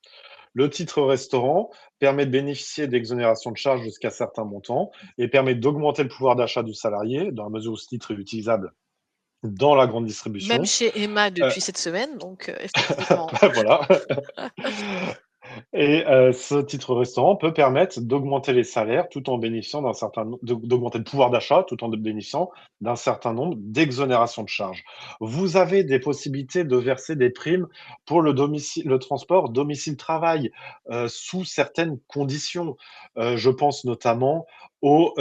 Le titre restaurant permet de bénéficier d'exonérations de charges jusqu'à certains montants et permet d'augmenter le pouvoir d'achat du salarié, dans la mesure où ce titre est utilisable dans la grande même distribution. chez Emma Heu, depuis cette semaine, donc effectivement. bah, voilà. Et ce titre restaurant peut permettre d'augmenter les salaires tout en bénéficiant d'un certain nom d'augmenter le pouvoir d'achat tout en bénéficiant d'un certain nombre d'exonérations de charges. Vous avez des possibilités de verser des primes pour le transport domicile-travail, sous certaines conditions. Je pense notamment au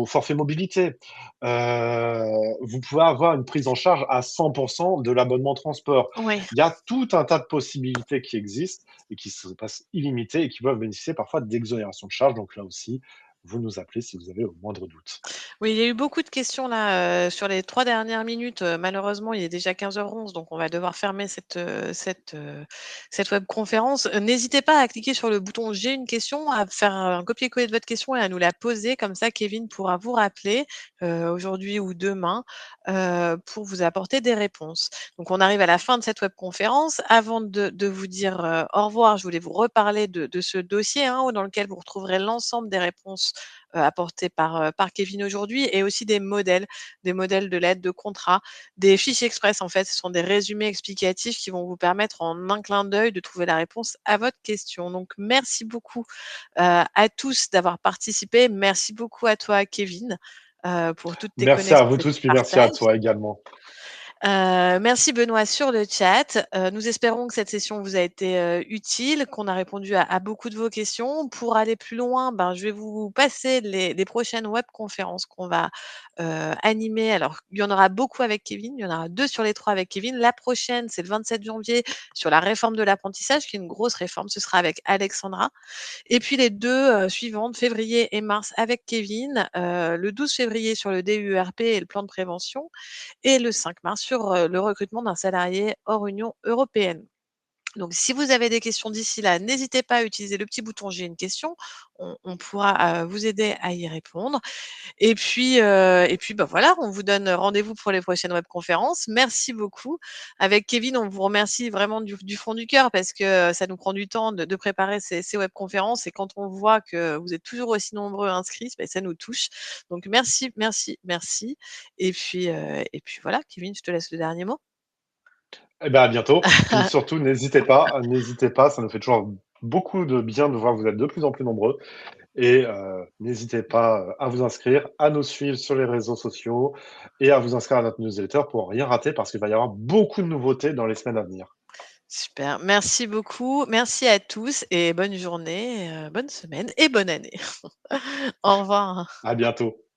forfait mobilité. Vous pouvez avoir une prise en charge à 100 de l'abonnement transport. Oui. Il y a tout un tas de possibilités qui existent et qui se passent illimitées et qui peuvent bénéficier parfois d'exonérations de charges. Donc là aussi, vous nous appelez si vous avez au moindre doute. Oui, il y a eu beaucoup de questions là, sur les 3 dernières minutes. Malheureusement, il est déjà 15h11, donc on va devoir fermer cette webconférence. N'hésitez pas à cliquer sur le bouton «J'ai une question», à faire un copier-coller de votre question et à nous la poser. Comme ça, Kevin pourra vous rappeler, aujourd'hui ou demain, pour vous apporter des réponses. Donc on arrive à la fin de cette webconférence. Avant de vous dire, au revoir, je voulais vous reparler de ce dossier, hein, dans lequel vous retrouverez l'ensemble des réponses apportés par Kevin aujourd'hui et aussi des modèles de lettres, de contrats, des fichiers express en fait. Ce sont des résumés explicatifs qui vont vous permettre en un clin d'œil de trouver la réponse à votre question. Donc merci beaucoup, à tous d'avoir participé. Merci beaucoup à toi Kevin, pour toutes tes Merci à connaissances vous et tes tous, puis merci à partages. toi également. Merci Benoît sur le chat. Nous espérons que cette session vous a été, utile, qu'on a répondu à beaucoup de vos questions. Pour aller plus loin, ben, je vais vous passer les prochaines webconférences qu'on va, animer. Alors, il y en aura beaucoup avec Kevin, il y en aura 2 sur les 3 avec Kevin. La prochaine, c'est le 27 janvier sur la réforme de l'apprentissage, qui est une grosse réforme. Ce sera avec Alexandra. Et puis les 2 suivantes, février et mars avec Kevin, le 12 février sur le DUERP et le plan de prévention et le 5 mars sur, le recrutement d'un salarié hors Union européenne. Donc si vous avez des questions d'ici là, n'hésitez pas à utiliser le petit bouton «J'ai une question». On pourra, vous aider à y répondre et puis, bah, voilà, on vous donne rendez-vous pour les prochaines webconférences. Merci beaucoup. Avec Kevin, on vous remercie vraiment du fond du cœur parce que, ça nous prend du temps de préparer ces webconférences et quand on voit que vous êtes toujours aussi nombreux inscrits, beh, ça nous touche. Donc merci, merci, merci et puis voilà, Kevin, je te laisse le dernier mot. Eh ben, à bientôt. Puis surtout, n'hésitez pas, ça nous fait toujours beaucoup de bien de voir que vous êtes de plus en plus nombreux et n'hésitez pas, à vous inscrire, à nous suivre sur les réseaux sociaux et à vous inscrire à notre newsletter pour rien rater parce qu'il va y avoir beaucoup de nouveautés dans les semaines à venir. Super, merci beaucoup. Merci à tous et bonne journée, bonne semaine et bonne année. Au revoir. À bientôt.